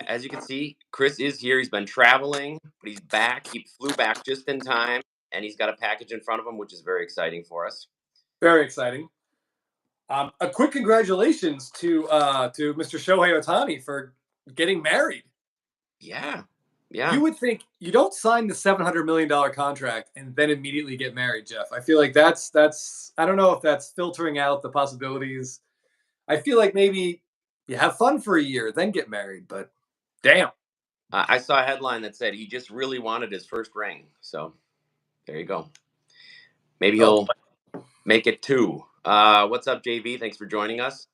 As you can see, Chris is here. He's been traveling, but he's back. He flew back just in time, and he's got a package in front of him, which is very exciting for us. Very exciting. A quick congratulations to Mr. Shohei Ohtani for getting married. Yeah. You would think you don't sign the $700 million contract and then immediately get married, Jeff. I feel like that's I don't know if that's filtering out the possibilities. I feel like maybe you have fun for a year, then get married, but damn. I saw a headline that said he just really wanted his first ring. So there you go. Maybe he'll make it 2. What's up, JV? Thanks for joining us.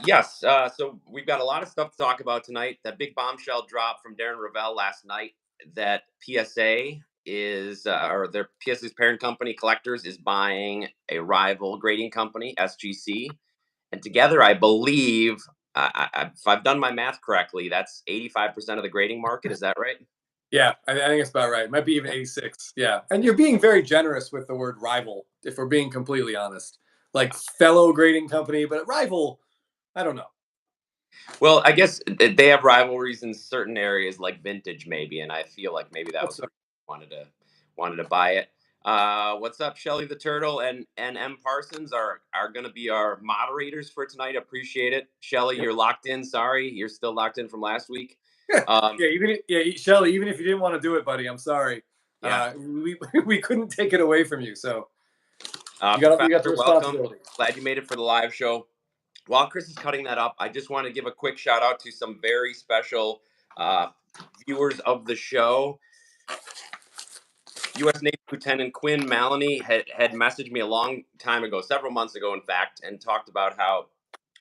Yes. So we've got a lot of stuff to talk about tonight. That big bombshell drop from Darren Rovell last night that PSA is, or their PSA's parent company, Collectors, is buying a rival grading company, SGC. And together, I believe, if I've done my math correctly, that's 85% of the grading market. Is that right? Yeah, I think it's about right. It might be even 86. Yeah. And you're being very generous with the word rival, if we're being completely honest. Like fellow grading company, but rival, I don't know. Well, I guess they have rivalries in certain areas like vintage maybe, and I feel like maybe that was wanted to buy it. What's up, Shelly the Turtle and M Parsons are going to be our moderators for tonight. Appreciate it. Shelly, you're locked in. Sorry, you're still locked in from last week. Shelly, even if you didn't want to do it, buddy, I'm sorry. Yeah. We couldn't take it away from you, so you got the responsibility. Welcome. Glad you made it for the live show. While Chris is cutting that up, I just want to give a quick shout out to some very special viewers of the show. U.S. Navy Lieutenant Quinn Maloney had messaged me a long time ago, several months ago, in fact, and talked about how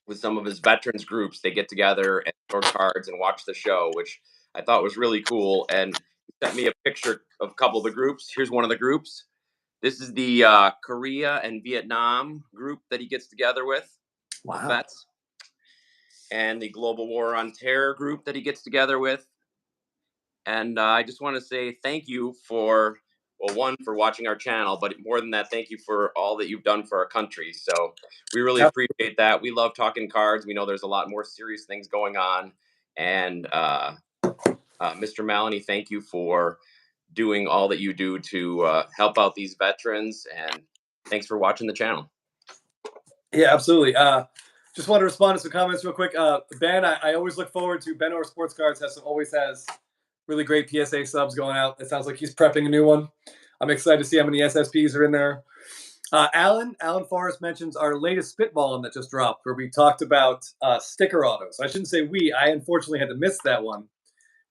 with some of his veterans groups, they get together and throw cards and watch the show, which I thought was really cool. And he sent me a picture of a couple of the groups. Here's one of the groups. This is the Korea and Vietnam group that he gets together with. Wow. Vets. And the Global War on Terror group that he gets together with. And I just want to say thank you for, well, one, for watching our channel, but more than that, thank you for all that you've done for our country. So we really appreciate that. We love talking cards. We know there's a lot more serious things going on. And Mr. Maloney, thank you for doing all that you do to help out these veterans. And thanks for watching the channel. Yeah, absolutely. Just want to respond to some comments real quick. Ben, I always look forward to Ben or Sports Cards always has really great PSA subs going out. It sounds like he's prepping a new one. I'm excited to see how many SSPs are in there. Alan Forrest mentions our latest spitballing that just dropped, where we talked about sticker autos. I shouldn't say we. I unfortunately had to miss that one,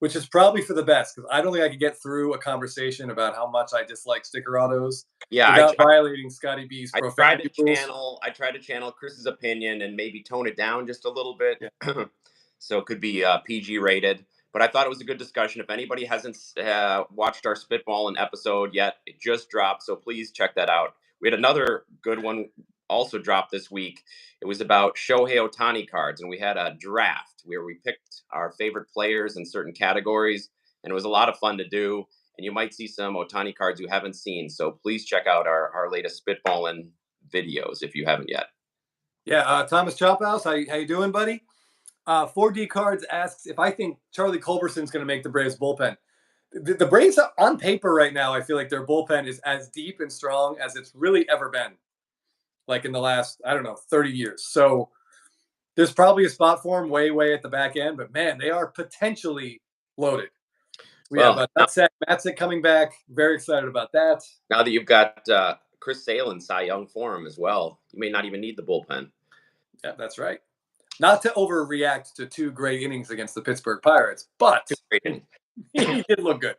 which is probably for the best, because I don't think I could get through a conversation about how much I dislike sticker autos without violating Scotty B's profanity rules. I tried to channel Chris's opinion and maybe tone it down just a little bit, so it could be PG rated. But I thought it was a good discussion. If anybody hasn't watched our Spitballing episode yet, it just dropped, so please check that out. We had another good one also dropped this week. It was about Shohei Ohtani cards, and we had a draft where we picked our favorite players in certain categories, and it was a lot of fun to do. And you might see some Ohtani cards you haven't seen, so please check out our latest Spitballing videos if you haven't yet. Yeah, Thomas Chophouse, how you doing, buddy? 4D Cards asks if I think Charlie Culberson's going to make the Braves bullpen. The Braves on paper right now, I feel like their bullpen is as deep and strong as it's really ever been, like in the last, 30 years. So there's probably a spot for them way at the back end, but man, they are potentially loaded. We have Matzek coming back. Very excited about that. Now that you've got Chris Sale in Cy Young form as well, you may not even need the bullpen. Yeah, that's right. Not to overreact to 2 great innings against the Pittsburgh Pirates, but he did look good.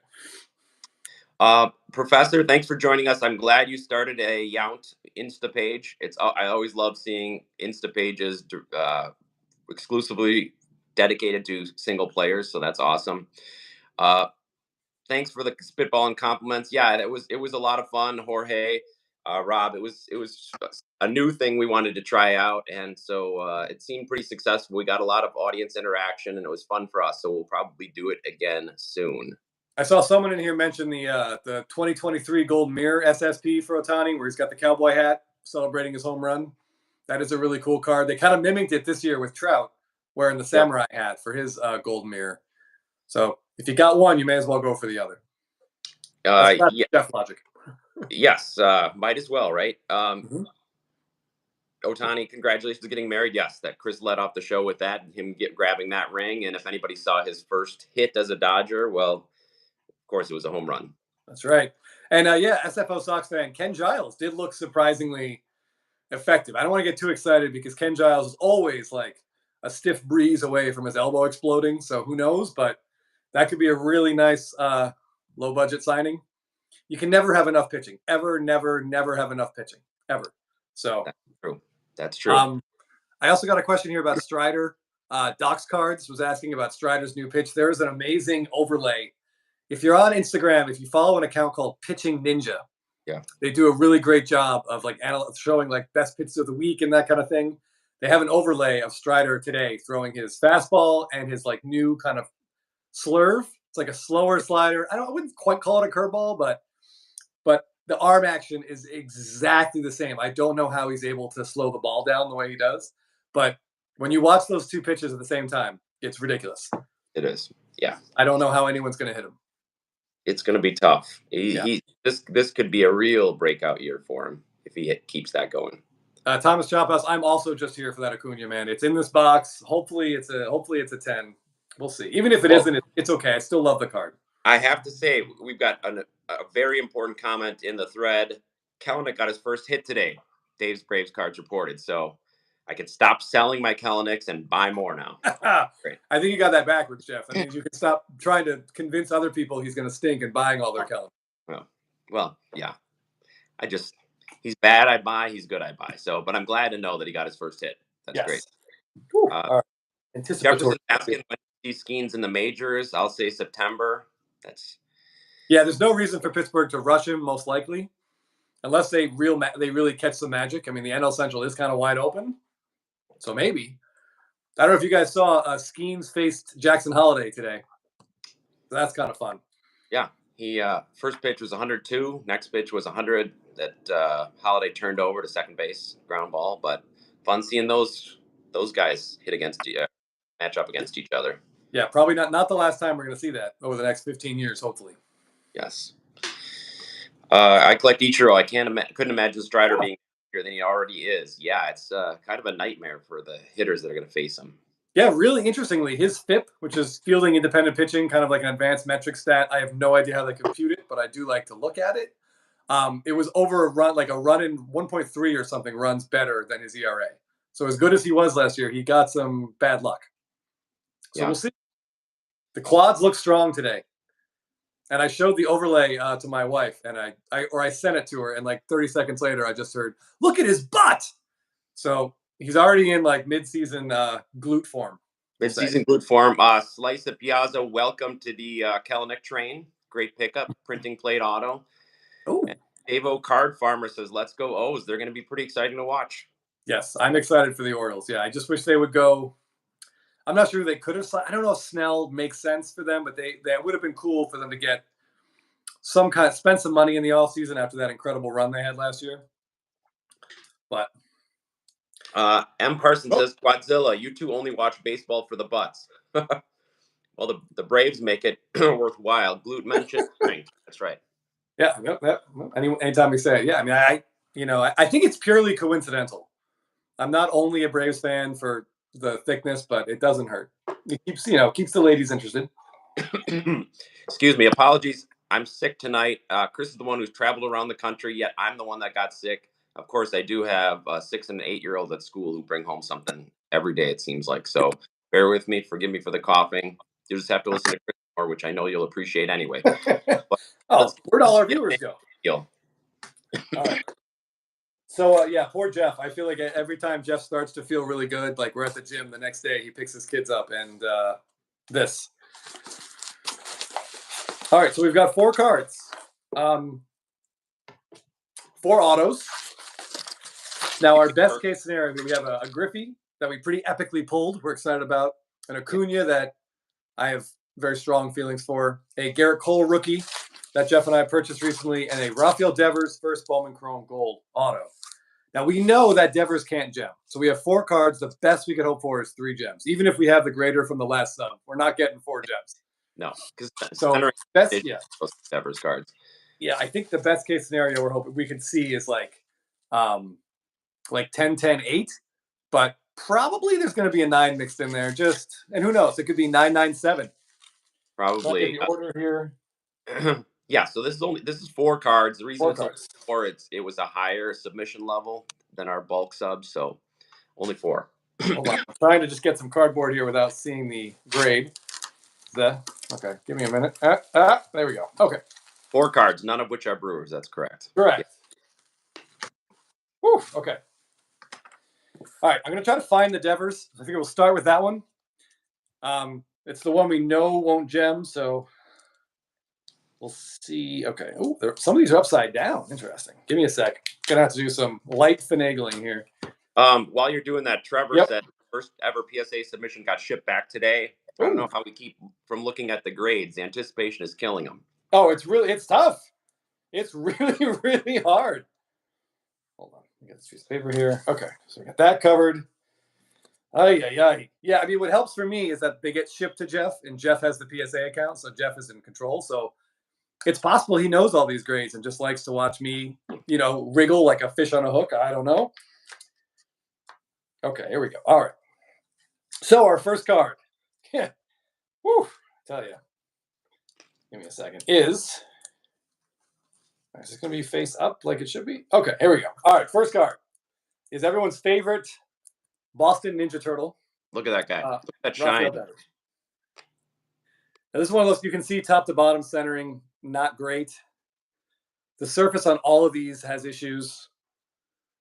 Professor, thanks for joining us. I'm glad you started a Yount Insta page. I always love seeing Insta pages exclusively dedicated to single players, so that's awesome. Thanks for the spitballing compliments. Yeah, it was a lot of fun, Jorge. Rob, it was a new thing we wanted to try out, and so it seemed pretty successful. We got a lot of audience interaction, and it was fun for us. So we'll probably do it again soon. I saw someone in here mention the 2023 Golden Mirror SSP for Ohtani, where he's got the cowboy hat celebrating his home run. That is a really cool card. They kind of mimicked it this year with Trout, wearing the samurai hat for his gold mirror. So if you got one, you may as well go for the other. That's Jeff logic. Yes, might as well, right? Ohtani, congratulations on getting married. Yes, that Chris led off the show with that, him grabbing that ring. And if anybody saw his first hit as a Dodger, well, of course it was a home run. That's right. And SFO Sox fan Ken Giles did look surprisingly effective. I don't want to get too excited because Ken Giles is always like a stiff breeze away from his elbow exploding. So who knows? But that could be a really nice low budget signing. You can never have enough pitching. Ever, never, never have enough pitching. Ever. So that's true. That's true. I also got a question here about Strider. Docs Cards was asking about Strider's new pitch. There is an amazing overlay. If you're on Instagram, if you follow an account called Pitching Ninja, they do a really great job of like showing like best pitches of the week and that kind of thing. They have an overlay of Strider today throwing his fastball and his like new kind of slurve. It's like a slower slider. I wouldn't quite call it a curveball, but the arm action is exactly the same. I don't know how he's able to slow the ball down the way he does, but when you watch those two pitches at the same time, it's ridiculous. It is. Yeah. I don't know how anyone's going to hit him. It's going to be tough. This could be a real breakout year for him if he keeps that going. Thomas Chophouse, I'm also just here for that Acuna, man. It's in this box. Hopefully it's a 10. We'll see. Even if it isn't, it's okay. I still love the card. I have to say, we've got a very important comment in the thread. Kelenic got his first hit today. Dave's Braves cards reported. So I can stop selling my Kelenics and buy more now. Great. I think you got that backwards, Jeff. That means you can stop trying to convince other people he's going to stink and buying all their Kelenics. Well, yeah. He's bad, I buy. He's good, I buy. So, but I'm glad to know that he got his first hit. That's great. All right. Jefferson asking when he Skeens in the majors. I'll say September. There's no reason for Pittsburgh to rush him, most likely, unless they really catch the magic. I mean, the NL Central is kind of wide open, so maybe. I don't know if you guys saw Skeens faced Jackson Holliday today. So that's kind of fun. Yeah, he first pitch was 102, next pitch was 100. That Holliday turned over to second base, ground ball. But fun seeing those guys match up against each other. Yeah, probably not the last time we're going to see that over the next 15 years, hopefully. Yes. I collect Ichiro. I couldn't imagine Strider being bigger than he already is. Yeah, it's kind of a nightmare for the hitters that are going to face him. Yeah, really interestingly, his FIP, which is fielding independent pitching, kind of like an advanced metric stat. I have no idea how they compute it, but I do like to look at it. It was over a run in 1.3 or something runs better than his ERA. So as good as he was last year, he got some bad luck. So we'll see. The quads look strong today. And I showed the overlay to my wife, and I sent it to her, and like 30 seconds later, I just heard, "Look at his butt!" So he's already in like mid-season glute form. Mid-season glute form. Slice of Piazza, welcome to the Kelenic train. Great pickup, printing plate auto. Oh. Davo Card Farmer says, "Let's go O's." They're going to be pretty exciting to watch. Yes, I'm excited for the Orioles. Yeah, I just wish they would go. I'm not sure they could have. I don't know if Snell makes sense for them, but that would have been cool for them to get spend some money in the offseason after that incredible run they had last year. But M. Parsons says, "Quadzilla, you two only watch baseball for the butts." Well, the Braves make it worthwhile. Glute mention. That's right. Yeah. Anytime we say it. Yeah. I mean, I think it's purely coincidental. I'm not only a Braves fan for the thickness, but it doesn't hurt. It keeps the ladies interested. Excuse me. Apologies. I'm sick tonight. Chris is the one who's traveled around the country, yet I'm the one that got sick. Of course, I do have a 6- and 8-year-old at school who bring home something every day, it seems like. So bear with me. Forgive me for the coughing. You just have to listen to Chris more, which I know you'll appreciate anyway. Where'd all our viewers go? All right. So, poor Jeff. I feel like every time Jeff starts to feel really good, like we're at the gym the next day, he picks his kids up and this. All right, so we've got 4 cards. 4 autos. Now, our best case scenario, we have a Griffey that we pretty epically pulled. We're excited about. An Acuna that I have very strong feelings for. A Gerrit Cole rookie that Jeff and I purchased recently. And a Rafael Devers first Bowman Chrome Gold auto. Now, we know that Devers can't gem. So we have 4 cards. The best we could hope for is 3 gems. Even if we have the greater from the last sub, we're not getting 4 gems. No, because So those Devers cards. Yeah, I think the best case scenario we're hoping we can see is like 10, 10, 8. But probably there's going to be a 9 mixed in there. And who knows? It could be 9, 9, 7. Probably. The order here. Yeah, so this is 4 cards. The reason 4 it was a higher submission level than our bulk subs, so only 4. Hold on. I'm trying to just get some cardboard here without seeing the grade. Okay, give me a minute. There we go. Okay. 4 cards, none of which are Brewers. That's correct. Correct. Yeah. Whew, okay. All right, I'm going to try to find the Devers. I think we'll start with that one. It's the one we know won't gem, so we'll see. Okay. Oh, some of these are upside down. Interesting. Give me a sec. Going to have to do some light finagling here. While you're doing that, Trevor said first ever PSA submission got shipped back today. I don't know how we keep from looking at the grades. The anticipation is killing them. Oh, it's tough. It's really, really hard. Hold on. Let me get this piece of paper here. Okay. So we got that covered. Yeah, I mean, what helps for me is that they get shipped to Jeff, and Jeff has the PSA account, so Jeff is in control. So it's possible he knows all these grades and just likes to watch me, wriggle like a fish on a hook. I don't know. Okay, here we go. All right. So our first card. Yeah. Woo. Tell you. Give me a second. Is this going to be face up like it should be? Okay, here we go. All right, first card is everyone's favorite Boston Ninja Turtle. Look at that guy. Look at that shine. Now, this is one of those you can see top to bottom centering, not great. The surface on all of these has issues.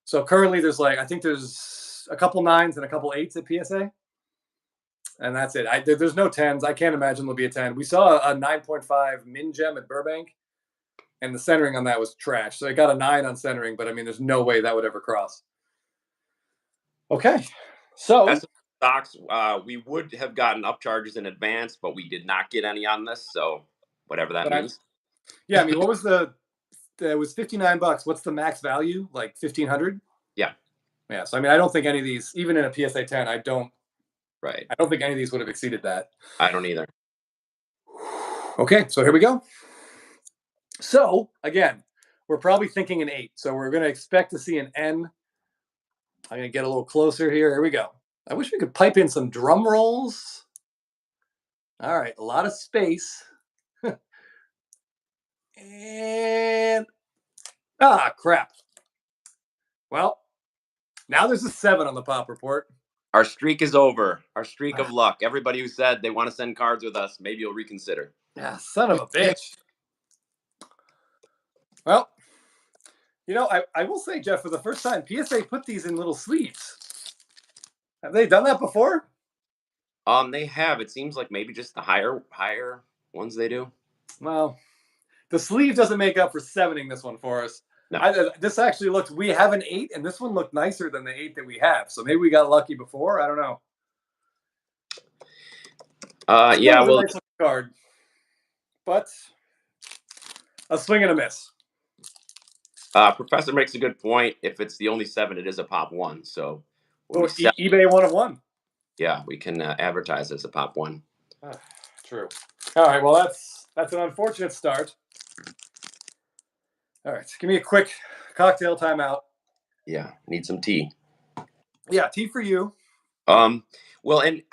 So currently there's there's a couple 9s and a couple 8s at PSA. And that's it. There's no 10s. I can't imagine there'll be a 10. We saw a 9.5 min gem at Burbank, and the centering on that was trash. So it got a 9 on centering, but I mean, there's no way that would ever cross. Okay. So that's stocks. We would have gotten upcharges in advance, but we did not get any on this. So whatever that means. I mean, what was it was $59. What's the max value? Like 1,500? Yeah. Yeah. So, I mean, I don't think any of these, even in a PSA 10, I don't think any of these would have exceeded that. I don't either. Okay, so here we go. So, again, we're probably thinking an 8. So we're going to expect to see an N. I'm going to get a little closer here. Here we go. I wish we could pipe in some drum rolls. All right, a lot of space. And, crap. Well, now there's a 7 on the pop report. Our streak is over. Our streak of luck. Everybody who said they want to send cards with us, maybe you'll reconsider. Yeah, son of a bitch. Well, I will say, Jeff, for the first time, PSA put these in little sleeves. Have they done that before? They have. It seems like maybe just the higher ones they do. Well, the sleeve doesn't make up for 7ing this one for us. No. This actually we have an 8, and this one looked nicer than the 8 that we have. So maybe we got lucky before. I don't know. Yeah, well, nice card, but a swing and a miss. Professor makes a good point. If it's the only 7, it is a pop 1. So eBay 1 of 1. Yeah, we can advertise as a pop 1. True. All right. Well, that's an unfortunate start. All right, give me a quick cocktail timeout. Yeah, need some tea. Yeah, tea for you. Well, and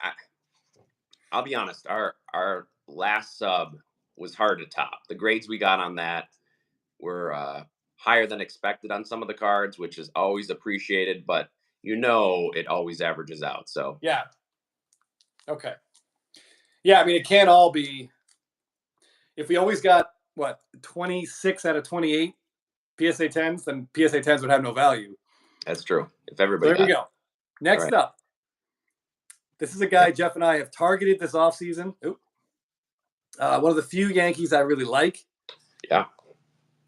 I'll be honest, our last sub was hard to top. The grades we got on that were higher than expected on some of the cards, which is always appreciated, but it always averages out. So yeah. Okay. Yeah, I mean, it can't all be. If we always got 26 out of 28 PSA 10s, then PSA 10s would have no value. That's true. If everybody. So there we go. Next up, this is a guy Jeff and I have targeted this offseason. One of the few Yankees I really like. Yeah.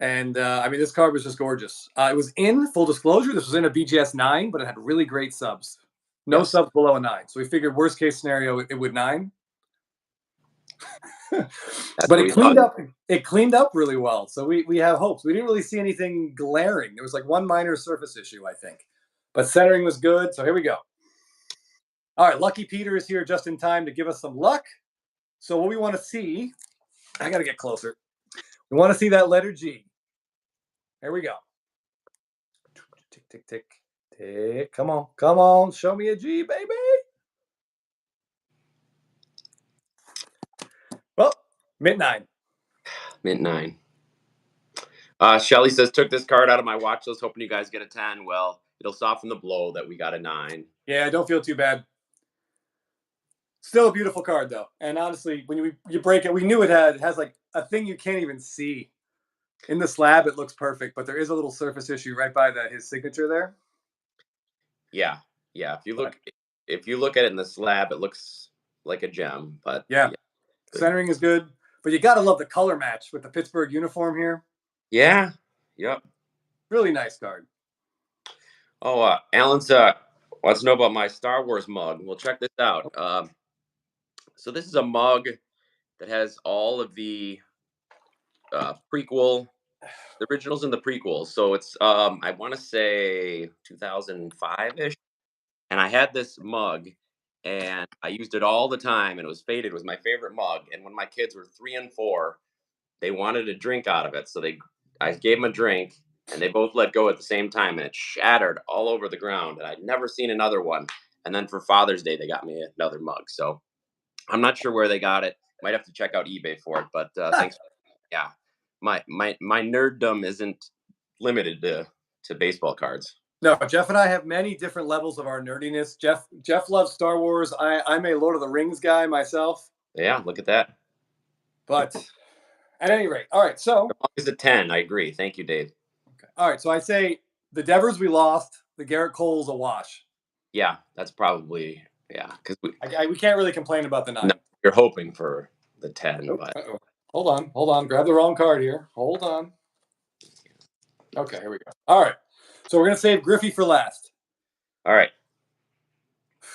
And I mean, this card was just gorgeous. It was in full disclosure. This was in a BGS 9, but it had really great subs. No subs below a 9. So we figured worst case scenario, it would 9. But it cleaned up. It cleaned up really well, so we have hopes. We didn't really see anything glaring. There was like one minor surface issue, I think, but centering was good. So here we go. All right, Lucky Peter is here just in time to give us some luck. So what we want to see, I got to get closer. We want to see that letter G. Here we go. Tick, tick, tick, tick. Come on, come on. Show me a G, baby. Well, mint 9. Mint 9. Shelly says, took this card out of my watch list, hoping you guys get a 10. Well, it'll soften the blow that we got a 9. Yeah, don't feel too bad. Still a beautiful card, though. And honestly, when you break it, we knew it has like a thing you can't even see. In the slab, it looks perfect, but there is a little surface issue right by his signature there. Yeah. If you look at it in the slab, it looks like a gem. But yeah. Centering is good. But you got to love the color match with the Pittsburgh uniform here. Yeah. Yep. Really nice card. Oh, Alan's wants to know about my Star Wars mug. Well, check this out. So this is a mug that has all of the prequel, the originals and the prequels. So it's I want to say 2005-ish. And I had this mug and I used it all the time and it was faded. It was my favorite mug. And when my kids were 3 and 4, they wanted a drink out of it. So I gave them a drink and they both let go at the same time and it shattered all over the ground. And I'd never seen another one. And then for Father's Day, they got me another mug. So I'm not sure where they got it. Might have to check out eBay for it. But thanks. Yeah. My nerddom isn't limited to baseball cards. No, Jeff and I have many different levels of our nerdiness. Jeff loves Star Wars. I'm a Lord of the Rings guy myself. Yeah, look at that. But at any rate, all right. So it's a 10. I agree. Thank you, Dave. Okay. All right. So I say the Devers we lost. The Gerrit Cole's a wash. Yeah, that's probably because we can't really complain about the 9. No, you're hoping for the 10, but hold on. Grab the wrong card here. Hold on. Okay, here we go. All right. So we're going to save Griffey for last. All right.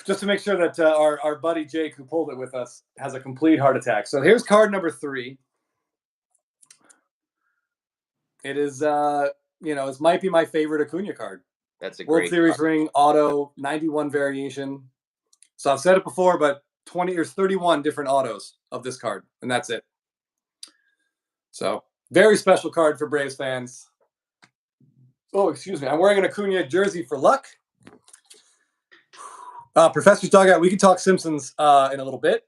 Just to make sure that our buddy Jake, who pulled it with us, has a complete heart attack. So here's card number 3. It is, it might be my favorite Acuna card. That's a World great Series card. ring, auto, 91 variation. So I've said it before, but 31 different autos of this card, and that's it. So very special card for Braves fans. Oh, excuse me. I'm wearing an Acuna jersey for luck. Professor's Dugout, we can talk Simpsons in a little bit.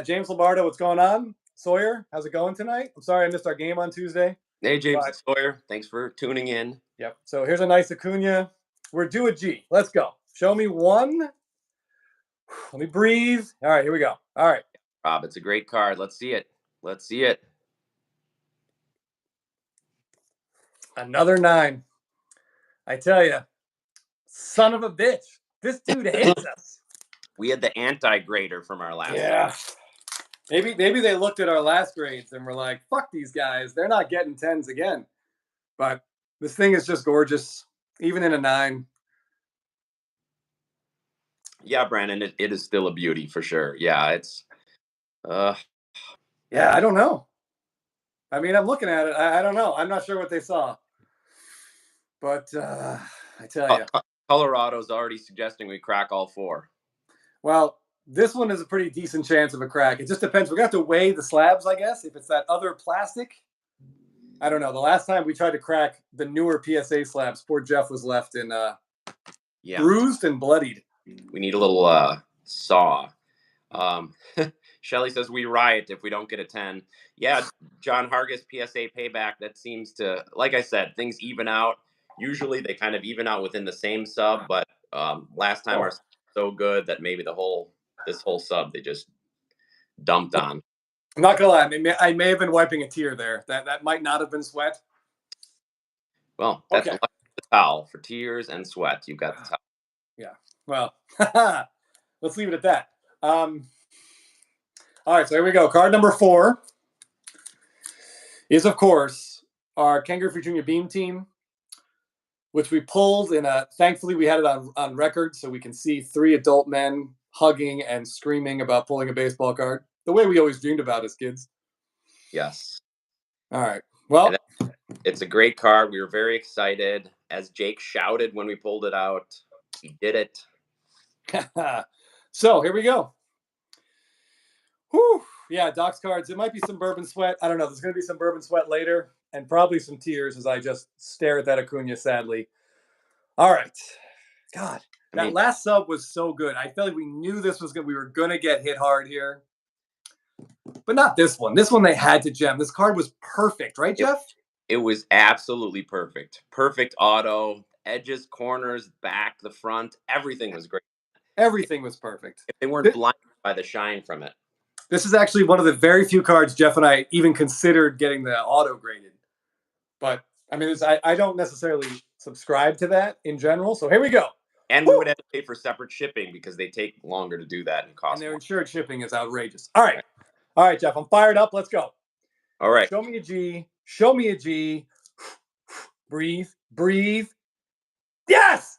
James Lombardo, what's going on? Sawyer, how's it going tonight? I'm sorry I missed our game on Tuesday. Hey, James and Sawyer. Thanks for tuning in. Yep. So here's a nice Acuna. We're due a G. Let's go. Show me one. Let me breathe. All right, here we go. All right. Rob, it's a great card. Let's see it. Let's see it. Another 9. I tell you, son of a bitch. This dude hates us. We had the anti-grader from our last. Yeah. Maybe they looked at our last grades and were like, fuck these guys. They're not getting 10s again. But this thing is just gorgeous, even in a 9. Yeah, Brandon, it is still a beauty for sure. Yeah, it's yeah, I don't know. I mean, I'm looking at it. I don't know. I'm not sure what they saw. But I tell you. Colorado's already suggesting we crack all 4. Well, this one is a pretty decent chance of a crack. It just depends. We're going to have to weigh the slabs, I guess. If it's that other plastic, I don't know. The last time we tried to crack the newer PSA slabs, poor Jeff was left in bruised and bloodied. We need a little saw. Shelly says we riot if we don't get a 10. Yeah, John Hargis, PSA payback. That seems to, like I said, things even out. Usually they kind of even out within the same sub, but last time our sub was so good that maybe this whole sub they just dumped on. I'm not gonna lie, I may have been wiping a tear there. That might not have been sweat. Well, that's the towel for tears and sweat. You've got the towel. Yeah. Well, let's leave it at that. All right, so here we go. Card number 4 is, of course, our Ken Griffey Jr. Beam team, which we pulled in thankfully we had it on record so we can see 3 adult men hugging and screaming about pulling a baseball card. the way we always dreamed about as kids. Yes. All right. Well, it's a great card. We were very excited. As Jake shouted when we pulled it out, he did it. So here we go. Whew. Yeah, Doc's cards. It might be some bourbon sweat. I don't know. There's going to be some bourbon sweat later, and probably some tears as I just stare at that Acuna sadly. All right. God, that last sub was so good. I feel like we knew this was good. We were going to get hit hard here. But not this one. This one they had to gem. This card was perfect, right, Jeff? It was absolutely perfect. Perfect auto, edges, corners, back, the front. Everything was great. Everything was perfect. If they weren't blinded by the shine from it. This is actually one of the very few cards Jeff and I even considered getting the auto graded. But, I mean, I don't necessarily subscribe to that in general. So here we go. And we would have to pay for separate shipping because they take longer to do that and cost more. And their more. insured shipping is outrageous. All right. All right, Jeff, I'm fired up. Let's go. All right. Show me a G. Show me a G. Breathe. Breathe. Yes!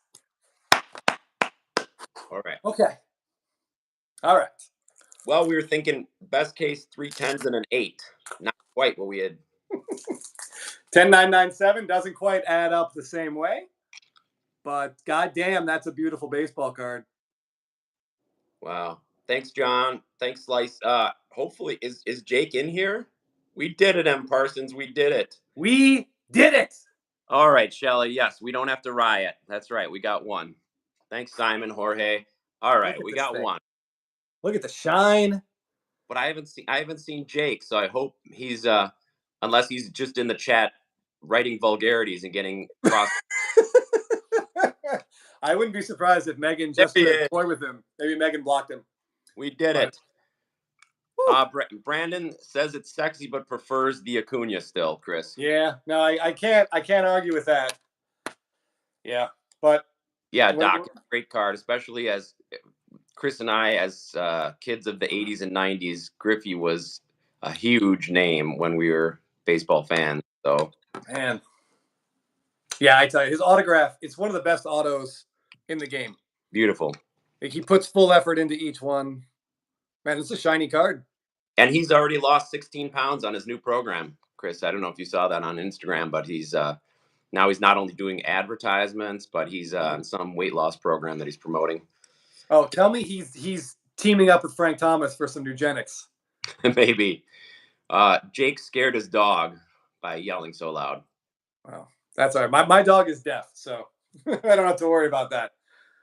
All right. Okay. All right. Well, we were thinking best case 3 10s and an 8. Not quite what we had. 10997 doesn't quite add up the same way. But goddamn, that's a beautiful baseball card. Wow. Thanks, John. Thanks, Slice. Hopefully, is Jake in here? We did it, M. Parsons. We did it. We did it. All right, Shelly. Yes, we don't have to riot. That's right. We got one. Thanks, Simon, Jorge. All right, we got one. Look at the shine. But I haven't seen Jake, so I hope he's unless he's just in the chat writing vulgarities and getting cross. I wouldn't be surprised if Megan just toy with him. Maybe Megan blocked him. We did it. Brandon says it's sexy, but prefers the Acuna still, Chris. Yeah, no, I can't argue with that. Yeah, but yeah, Doc, great card, especially as Chris and I, as kids of the 80s and 90s. Griffey was a huge name when we were baseball fans. So, man, yeah, I tell you, his autograph, it's one of the best autos in the game. Beautiful. Like, he puts full effort into each one. Man, it's a shiny card. And he's already lost 16 pounds on his new program, Chris. I don't know if you saw that on Instagram, but he's now he's not only doing advertisements, but he's on some weight loss program that he's promoting. Oh, tell me he's teaming up with Frank Thomas for some eugenics. Maybe. Jake scared his dog by yelling so loud. Wow. That's all right. My dog is deaf, so I don't have to worry about that.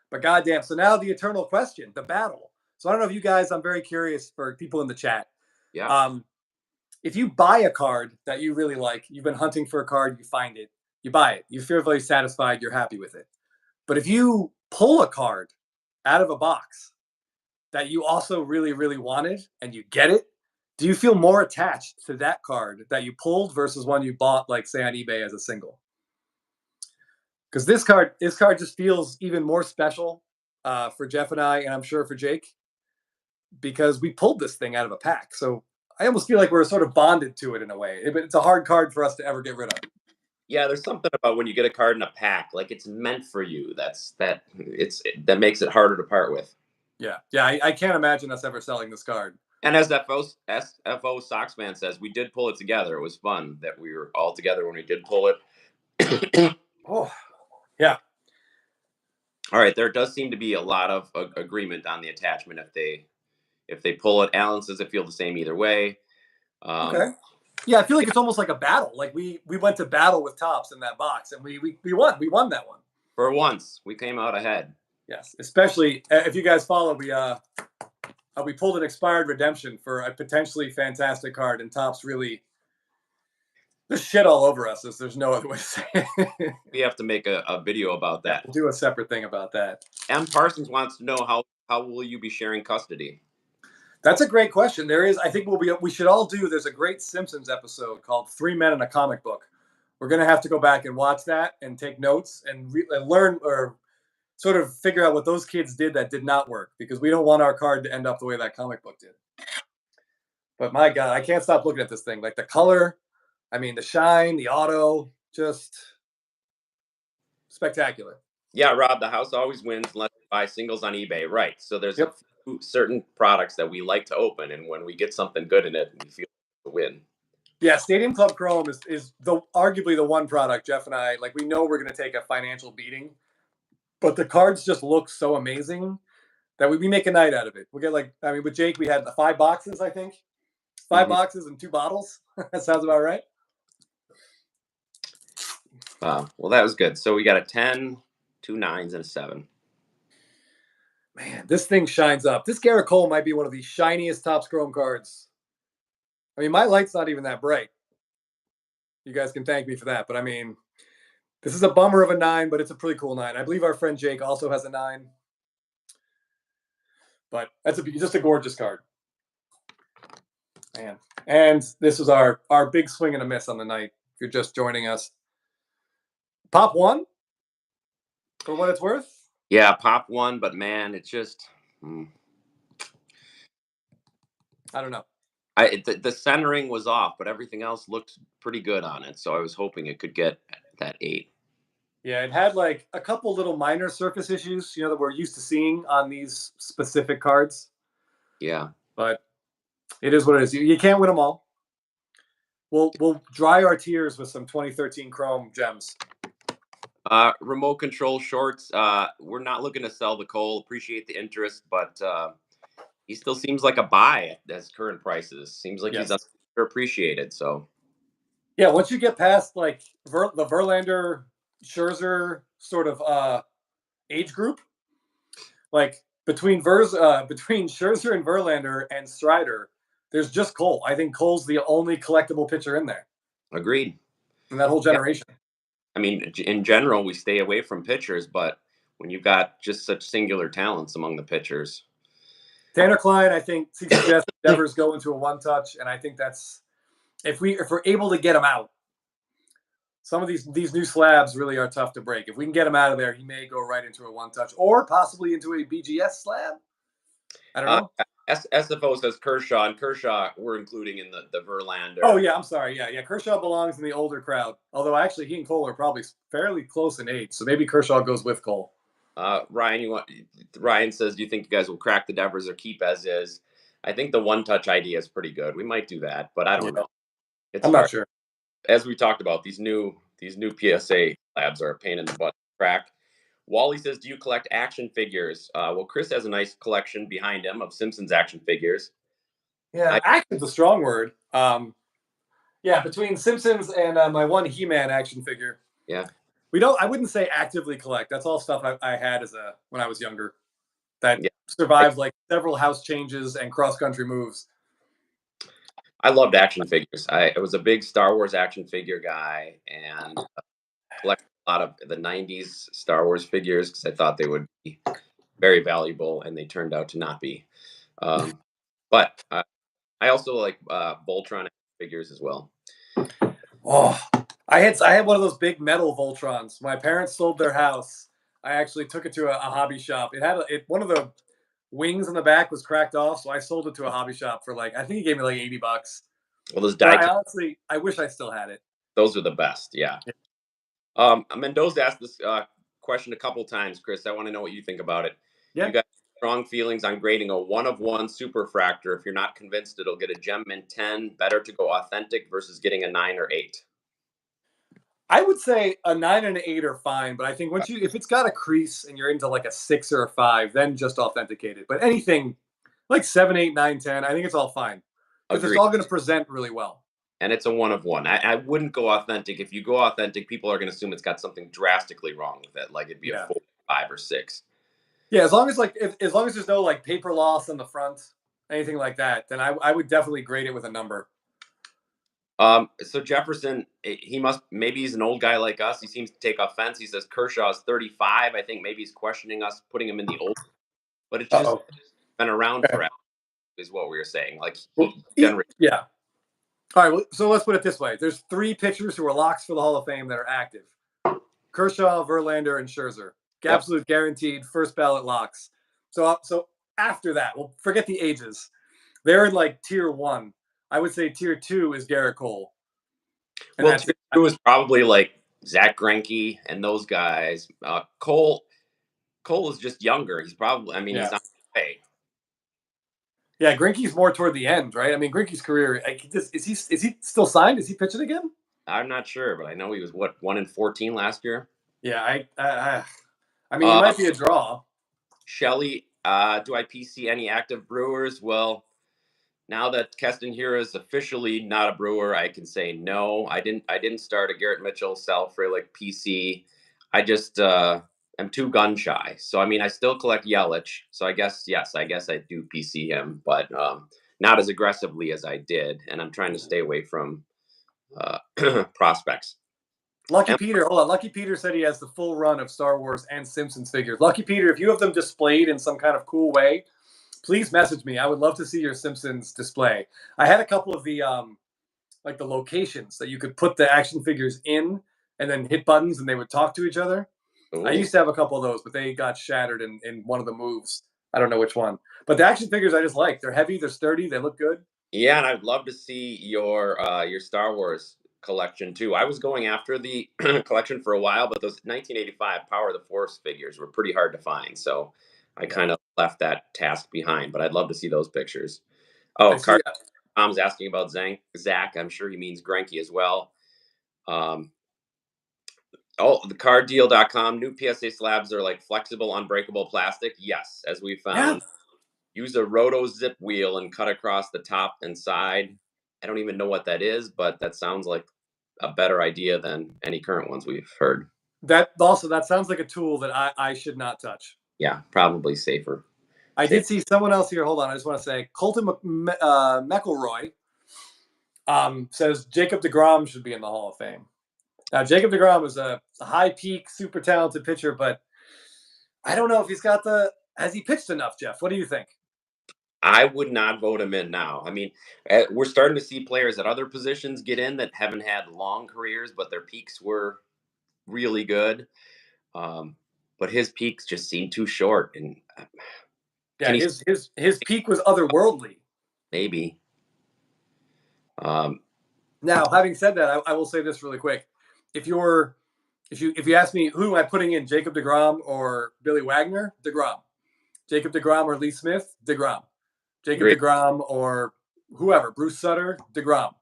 But goddamn. So now the eternal question, the battle. So I don't know if you guys, I'm very curious for people in the chat. Yeah. If you buy a card that you really like, you've been hunting for a card, you find it, you buy it, you feel very satisfied, you're happy with it. But if you pull a card out of a box that you also really, really wanted and you get it, do you feel more attached to that card that you pulled versus one you bought, like say on eBay as a single? Because this card just feels even more special for Jeff and I, and I'm sure for Jake, because we pulled this thing out of a pack. So I almost feel like we're sort of bonded to it in a way. It's a hard card for us to ever get rid of. Yeah, there's something about when you get a card in a pack, like it's meant for you. That makes it harder to part with. Yeah, I can't imagine us ever selling this card. And as SFO Soxman says, we did pull it together. It was fun that we were all together when we did pull it. Oh, yeah. All right, there does seem to be a lot of agreement on the attachment if they pull it. Alan says it feels the same either way. Okay. Yeah, I feel like it's almost like a battle. Like we went to battle with Topps in that box, and we won. We won that one. For once, we came out ahead. Yes, especially if you guys follow, we pulled an expired redemption for a potentially fantastic card, and Topps really there's shit all over us. There's no other way to say it. We have to make a video about that. We'll do a separate thing about that. M. Parsons wants to know how will you be sharing custody? That's a great question. I think we should all do. There's a great Simpsons episode called 3 Men in a Comic Book. We're gonna have to go back and watch that and take notes and learn or sort of figure out what those kids did that did not work, because we don't want our card to end up the way that comic book did. But my God, I can't stop looking at this thing. Like the color, I mean, the shine, the auto, just spectacular. Yeah, Rob, the house always wins unless you buy singles on eBay. Right. So there's certain products that we like to open, and when we get something good in it, we feel to win. Yeah, Stadium Club Chrome is arguably the one product Jeff and I like. We know we're going to take a financial beating, but the cards just look so amazing that we make a night out of it. We get with Jake, we had the 5 boxes, I think. 5 boxes and 2 bottles. That sounds about right. Well, that was good. So we got a 10, 2 9s, and a 7. Man, this thing shines up. This Gerrit Cole might be one of the shiniest Topps Chrome cards. I mean, my light's not even that bright. You guys can thank me for that. But I mean, this is a bummer of a 9, but it's a pretty cool 9. I believe our friend Jake also has a 9. But that's just a gorgeous card. Man. And this was our big swing and a miss on the night. If you're just joining us. Pop 1? For what it's worth? Yeah, Pop 1, but man, it's just... I don't know. The centering was off, but everything else looked pretty good on it. So I was hoping it could get that 8. Yeah, it had like a couple little minor surface issues, that we're used to seeing on these specific cards. Yeah. But it is what it is. You can't win them all. We'll dry our tears with some 2013 Chrome gems. Remote control shorts. We're not looking to sell the Cole. Appreciate the interest, but he still seems like a buy at his current prices. Seems like he's underappreciated. So yeah, once you get past like the Verlander, Scherzer sort of age group, like between Scherzer and Verlander and Strider, there's just Cole. I think Cole's the only collectible pitcher in there. Agreed. In that whole generation. Yeah. I mean, in general, we stay away from pitchers, but when you've got just such singular talents among the pitchers. Tanner Klein, I think, suggests Devers go into a 1-touch, and I think that's if we're able to get him out. Some of these new slabs really are tough to break. If we can get him out of there, he may go right into a 1-touch or possibly into a BGS slab. I don't know. SFO says Kershaw, and Kershaw we're including in the Verlander. Oh, yeah, I'm sorry. Yeah. Kershaw belongs in the older crowd. Although, actually, he and Cole are probably fairly close in age, so maybe Kershaw goes with Cole. Ryan says, do you think you guys will crack the Devers or keep as is? I think the 1-touch idea is pretty good. We might do that, but I don't know. I'm not sure. As we talked about, these new PSA labs are a pain in the butt to crack. Wally says, do you collect action figures? Well, Chris has a nice collection behind him of Simpsons action figures. Yeah, action's a strong word. Yeah, between Simpsons and my one He-Man action figure. Yeah. I wouldn't say actively collect. That's all stuff I had when I was younger that survived like several house changes and cross-country moves. I loved action figures. I was a big Star Wars action figure guy and collected a lot of the 90s Star Wars figures because I thought they would be very valuable, and they turned out to not be. But I also like Voltron figures as well. Oh, I had one of those big metal Voltrons. My parents sold their house. I actually took it to a hobby shop. It had one of the wings in the back was cracked off, so I sold it to a hobby shop for I think he gave me like $80. Well, those I wish I still had it. Those are the best, yeah. Mendoza asked this question a couple times, Chris. I want to know what you think about it. Yeah. You got strong feelings on grading a 1-of-1 superfractor. If you're not convinced it'll get a gem mint 10, better to go authentic versus getting a 9 or 8. I would say a 9 and an 8 are fine, but I think if it's got a crease and you're into like a 6 or a 5, then just authenticate it. But anything like 7, 8, 9, 10, I think it's all fine because it's all going to present really well. And it's a 1-of-1. I wouldn't go authentic. If you go authentic, people are going to assume it's got something drastically wrong with it, like it'd be a 4, 5, or 6. Yeah, as long as there's no like paper loss on the front, anything like that, then I would definitely grade it with a number. So Jefferson, maybe he's an old guy like us. He seems to take offense. He says Kershaw's 35. I think maybe he's questioning us putting him in the old, but it's just been around forever, is what we were saying. Like, yeah. All right, so let's put it this way. There's 3 pitchers who are locks for the Hall of Fame that are active. Kershaw, Verlander, and Scherzer. Absolute guaranteed first ballot locks. So after that, we'll forget the ages. They're in like tier 1. I would say tier 2 is Gerrit Cole. And tier 2 is probably like Zach Greinke and those guys. Cole is just younger. He's probably, he's not away. Yeah, Greinke's more toward the end, right? I mean, Greinke's career, is he still signed? Is he pitching again? I'm not sure, but I know he was 1-14 last year. Yeah, I mean, he might be a draw. Shelly, do I PC any active Brewers? Well, now that Keston here is officially not a Brewer, I can say no. I didn't start a Garrett Mitchell, Sal Frelick PC. I just am too gun shy. So I mean, I still collect Yelich. So I guess yes, I guess I do PC him, but not as aggressively as I did. And I'm trying to stay away from prospects. Lucky Peter, hold on. Lucky Peter said he has the full run of Star Wars and Simpsons figures. Lucky Peter, if you have them displayed in some kind of cool way, please message me. I would love to see your Simpsons display. I had a couple of the like the locations that you could put the action figures in and then hit buttons and they would talk to each other. Ooh. I used to have a couple of those, but they got shattered in one of the moves. I don't know which one. But the action figures I just like. They're heavy, they're sturdy, they look good. Yeah, and I'd love to see your Star Wars collection too. I was going after the collection for a while, but those 1985 Power of the Force figures were pretty hard to find, so I kind of left that task behind. But I'd love to see those pictures. Oh, Tom's asking about Zach. I'm sure he means Greinke as well. The carddeal.com, new PSA slabs are like flexible, unbreakable plastic. Yes, as we found. Yeah. Use a roto zip wheel and cut across the top and side. I don't even know what that is, but that sounds like a better idea than any current ones we've heard. That sounds like a tool that I should not touch. Yeah, probably safer. I did see someone else here. Hold on. I just want to say Colton McElroy says Jacob deGrom should be in the Hall of Fame. Now, Jacob deGrom is a high peak, super talented pitcher, but I don't know if he's got has he pitched enough, Jeff? What do you think? I would not vote him in now. I mean, we're starting to see players at other positions get in that haven't had long careers, but their peaks were really good. But his peaks just seem too short. And yeah, his peak was otherworldly. Maybe. Now, having said that, I will say this really quick. If you ask me who am I putting in, Jacob deGrom or Billy Wagner, deGrom. Jacob deGrom or Lee Smith, deGrom. Jacob deGrom or whoever, Bruce Sutter, deGrom.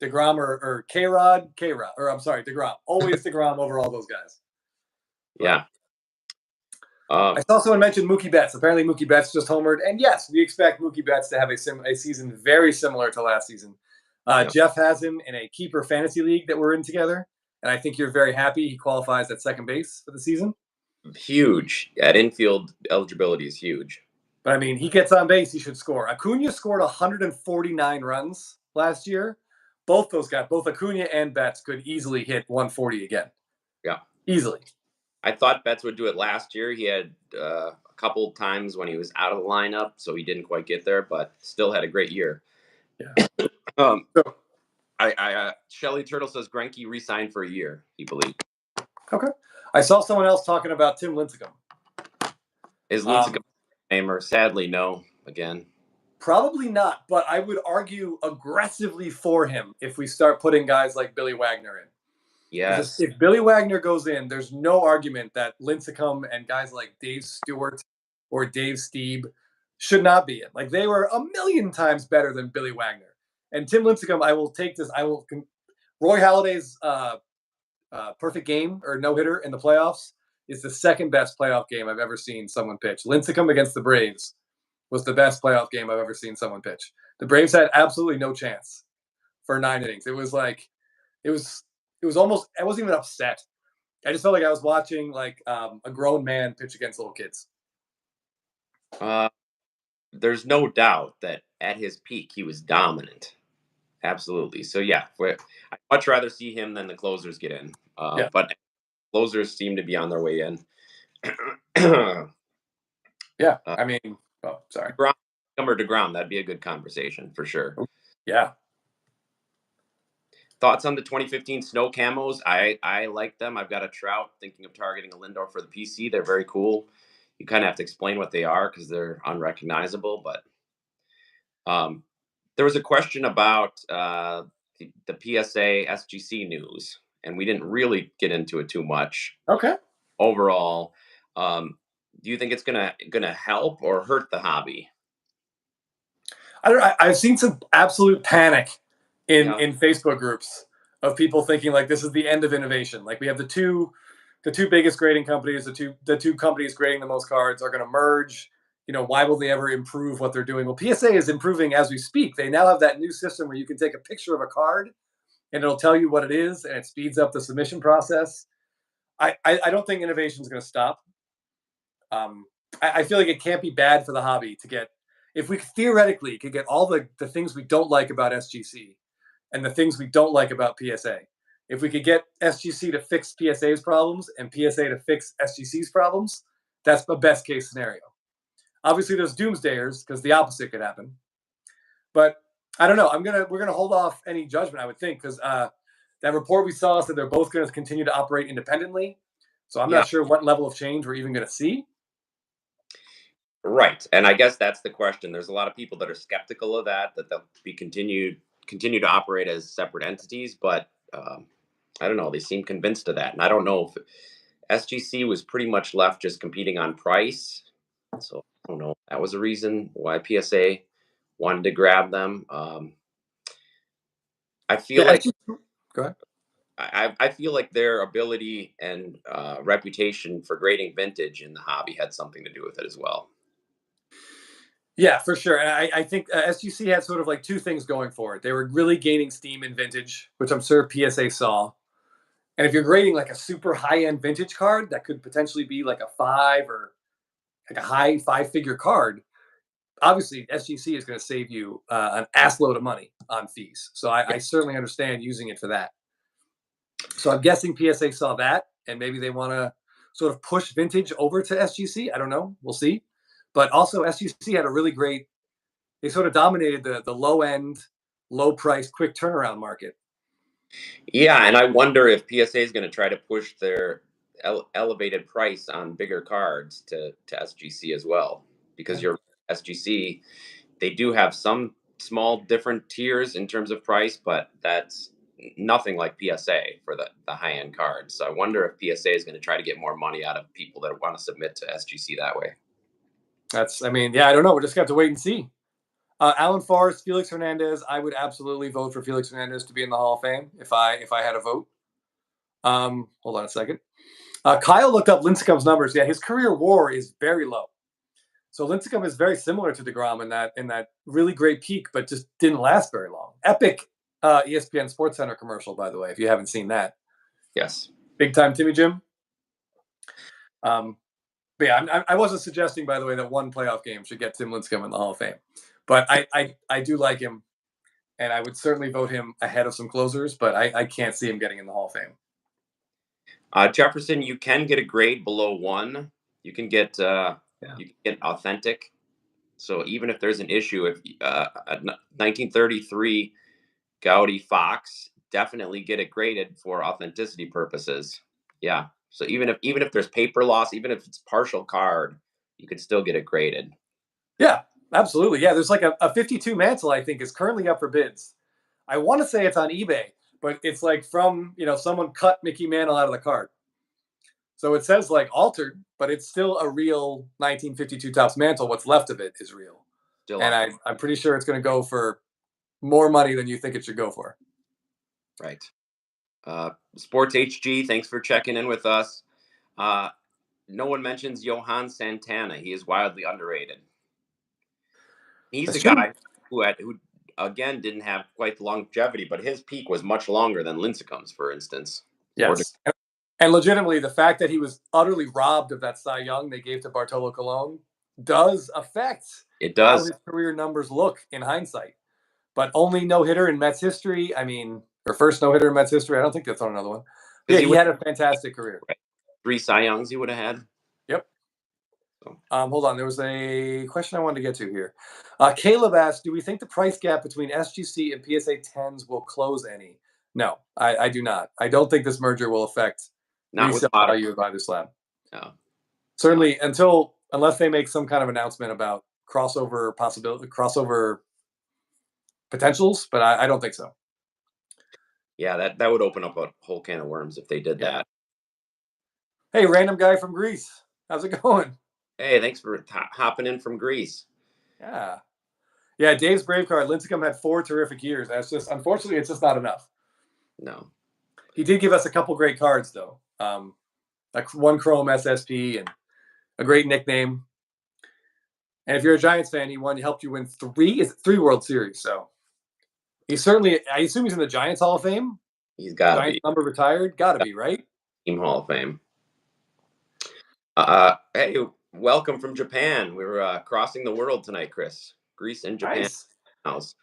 deGrom or K-Rod, or I'm sorry, deGrom. Always deGrom over all those guys. Yeah. I saw someone mention Mookie Betts. Apparently Mookie Betts just homered. And yes, we expect Mookie Betts to have a season very similar to last season. Jeff has him in a keeper fantasy league that we're in together. And I think you're very happy he qualifies at second base for the season. Huge. At infield, eligibility is huge. But, I mean, he gets on base, he should score. Acuna scored 149 runs last year. Both those guys, both Acuna and Betts, could easily hit 140 again. Yeah. Easily. I thought Betts would do it last year. He had a couple times when he was out of the lineup, so he didn't quite get there, but still had a great year. Yeah. Shelly Turtle says Greinke re-signed for a year, he believed. Okay. I saw someone else talking about Tim Lincecum. Is Lincecum namer? Sadly, no. Again. Probably not, but I would argue aggressively for him if we start putting guys like Billy Wagner in. Yes. If Billy Wagner goes in, there's no argument that Lincecum and guys like Dave Stewart or Dave Stieb should not be in. Like, they were a million times better than Billy Wagner. And Tim Lincecum, I will take this. Roy Halladay's perfect game or no-hitter in the playoffs is the second best playoff game I've ever seen someone pitch. Lincecum against the Braves was the best playoff game I've ever seen someone pitch. The Braves had absolutely no chance for 9 innings. It was almost, I wasn't even upset. I just felt like I was watching like a grown man pitch against little kids. There's no doubt that at his peak, he was dominant. Absolutely. So, yeah, I'd much rather see him than the closers get in. But closers seem to be on their way in. Yeah, I mean, sorry. DeGrom, that'd be a good conversation for sure. Yeah. Thoughts on the 2015 snow camos? I like them. I've got a Trout, thinking of targeting a Lindor for the PC. They're very cool. You kind of have to explain what they are because they're unrecognizable. But there was a question about the PSA SGC news, and we didn't really get into it too much. Okay. Overall, do you think it's gonna help or hurt the hobby? I've seen some absolute panic in Facebook groups of people thinking like this is the end of innovation. Like we have the two biggest grading companies, the two companies grading the most cards are going to merge. Why will they ever improve what they're doing? Well, PSA is improving as we speak. They now have that new system where you can take a picture of a card and it'll tell you what it is, and it speeds up the submission process. I don't think innovation is going to stop. I feel like it can't be bad for the hobby to get, if we theoretically could get all the things we don't like about SGC and the things we don't like about PSA. If we could get SGC to fix PSA's problems and PSA to fix SGC's problems, that's the best case scenario. Obviously, there's doomsdayers because the opposite could happen. But I don't know. We're gonna hold off any judgment, I would think, because that report we saw said they're both going to continue to operate independently. So I'm not sure what level of change we're even going to see. Right, and I guess that's the question. There's a lot of people that are skeptical of that they'll be continue to operate as separate entities, but I don't know. They seem convinced of that, and I don't know if SGC was pretty much left just competing on price. So I don't know. That was a reason why PSA wanted to grab them. I feel like. Go ahead. I feel like their ability and reputation for grading vintage in the hobby had something to do with it as well. Yeah, for sure. And I think SGC had sort of like two things going for it. They were really gaining steam in vintage, which I'm sure PSA saw. And if you're grading like a super high-end vintage card, that could potentially be like a 5 or like a high 5-figure card. Obviously, SGC is going to save you an ass load of money on fees. So I certainly understand using it for that. So I'm guessing PSA saw that, and maybe they want to sort of push vintage over to SGC. I don't know. We'll see. But also, SGC had a really great, they sort of dominated the low end, low price, quick turnaround market. Yeah, and I wonder if PSA is going to try to push their elevated price on bigger cards to SGC as well. Because your SGC, they do have some small different tiers in terms of price, but that's nothing like PSA for the high end cards. So I wonder if PSA is going to try to get more money out of people that want to submit to SGC that way. I don't know. We're just going to have to wait and see. Alan Forrest, Felix Hernandez. I would absolutely vote for Felix Hernandez to be in the Hall of Fame if I had a vote. Hold on a second. Kyle looked up Lincecum's numbers. Yeah, his career WAR is very low. So Lincecum is very similar to DeGrom in that really great peak, but just didn't last very long. Epic ESPN SportsCenter commercial, by the way, if you haven't seen that. Yes. Big time Timmy Jim. But yeah, I wasn't suggesting, by the way, that one playoff game should get Tim Lincecum in the Hall of Fame. But I do like him, and I would certainly vote him ahead of some closers, but I can't see him getting in the Hall of Fame. Jefferson, you can get a grade below 1. You can get you can get authentic. So even if there's an issue, if 1933 Gaudy Fox, definitely get it graded for authenticity purposes. Yeah. So even if there's paper loss, even if it's partial card, you could still get it graded. Yeah, absolutely. Yeah, there's like a 52 Mantle, I think, is currently up for bids. I want to say it's on eBay, but it's like from, someone cut Mickey Mantle out of the card. So it says like altered, but it's still a real 1952 Topps Mantle. What's left of it is real. And I'm pretty sure it's going to go for more money than you think it should go for. Right. Sports HG, thanks for checking in with us. No one mentions Johan Santana. He is wildly underrated. He's a guy who again didn't have quite the longevity, but his peak was much longer than Lincecum's, for instance. Yes. And legitimately, the fact that he was utterly robbed of that Cy Young they gave to Bartolo Colon does affect how his career numbers look in hindsight. But only no-hitter in Mets history. Or first no-hitter in Mets history. I don't think that's on another one. Yeah, he had a fantastic career. 3 Cy Youngs he would have had. Yep. Hold on. There was a question I wanted to get to here. Caleb asked, do we think the price gap between SGC and PSA 10s will close any? No, I do not. I don't think this merger will affect resale value of either slab. No. Certainly unless they make some kind of announcement about crossover potentials, but I don't think so. Yeah, that would open up a whole can of worms if they did that. Hey, random guy from Greece. How's it going? Hey, thanks for hopping in from Greece. Yeah. Yeah, Dave's Brave card. Lincecum had 4 terrific years. That's just, unfortunately, it's just not enough. No. He did give us a couple great cards, though. Like 1 Chrome SSP and a great nickname. And if you're a Giants fan, he helped you win 3 World Series. So he's certainly, I assume he's in the Giants Hall of Fame. He's got to Giants be. number retired. Got to be, right? Team Hall of Fame. Hey, welcome from Japan. We're crossing the world tonight, Chris. Greece and Japan. Nice. House.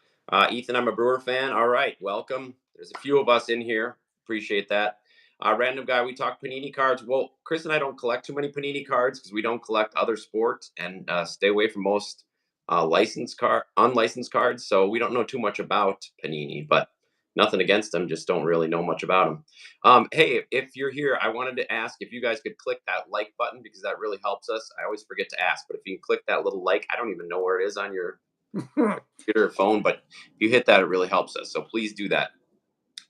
Ethan, I'm a Brewer fan. All right, welcome. There's a few of us in here. Appreciate that. Random guy, we talk Panini cards. Well, Chris and I don't collect too many Panini cards because we don't collect other sports and stay away from most unlicensed cards. So we don't know too much about Panini, but nothing against them. Just don't really know much about them. Hey, if you're here, I wanted to ask if you guys could click that like button because that really helps us. I always forget to ask, but if you can click that little like, I don't even know where it is on your computer or phone, but if you hit that, it really helps us. So please do that.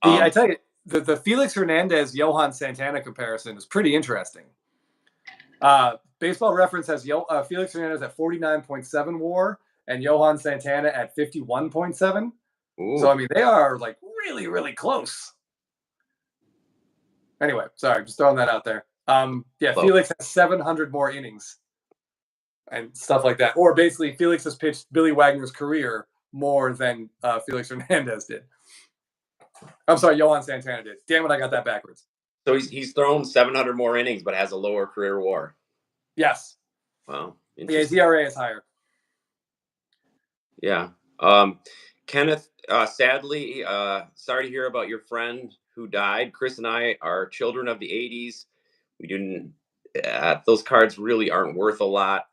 I tell you, the Felix Hernandez Johan Santana comparison is pretty interesting. Baseball Reference has Felix Hernandez at 49.7 WAR and Johan Santana at 51.7. So I mean, they are like really, really close. Anyway, sorry, just throwing that out there. Felix has 700 more innings and stuff like that. Or basically, Felix has pitched Billy Wagner's career more than Felix Hernandez did. I'm sorry, Johan Santana did. Damn it, I got that backwards. So he's thrown 700 more innings, but has a lower career WAR. Yes. Wow. Yeah, his ERA is higher. Yeah. Kenneth, sadly, sorry to hear about your friend who died. Chris and I are children of the 80s. We didn't. Those cards really aren't worth a lot.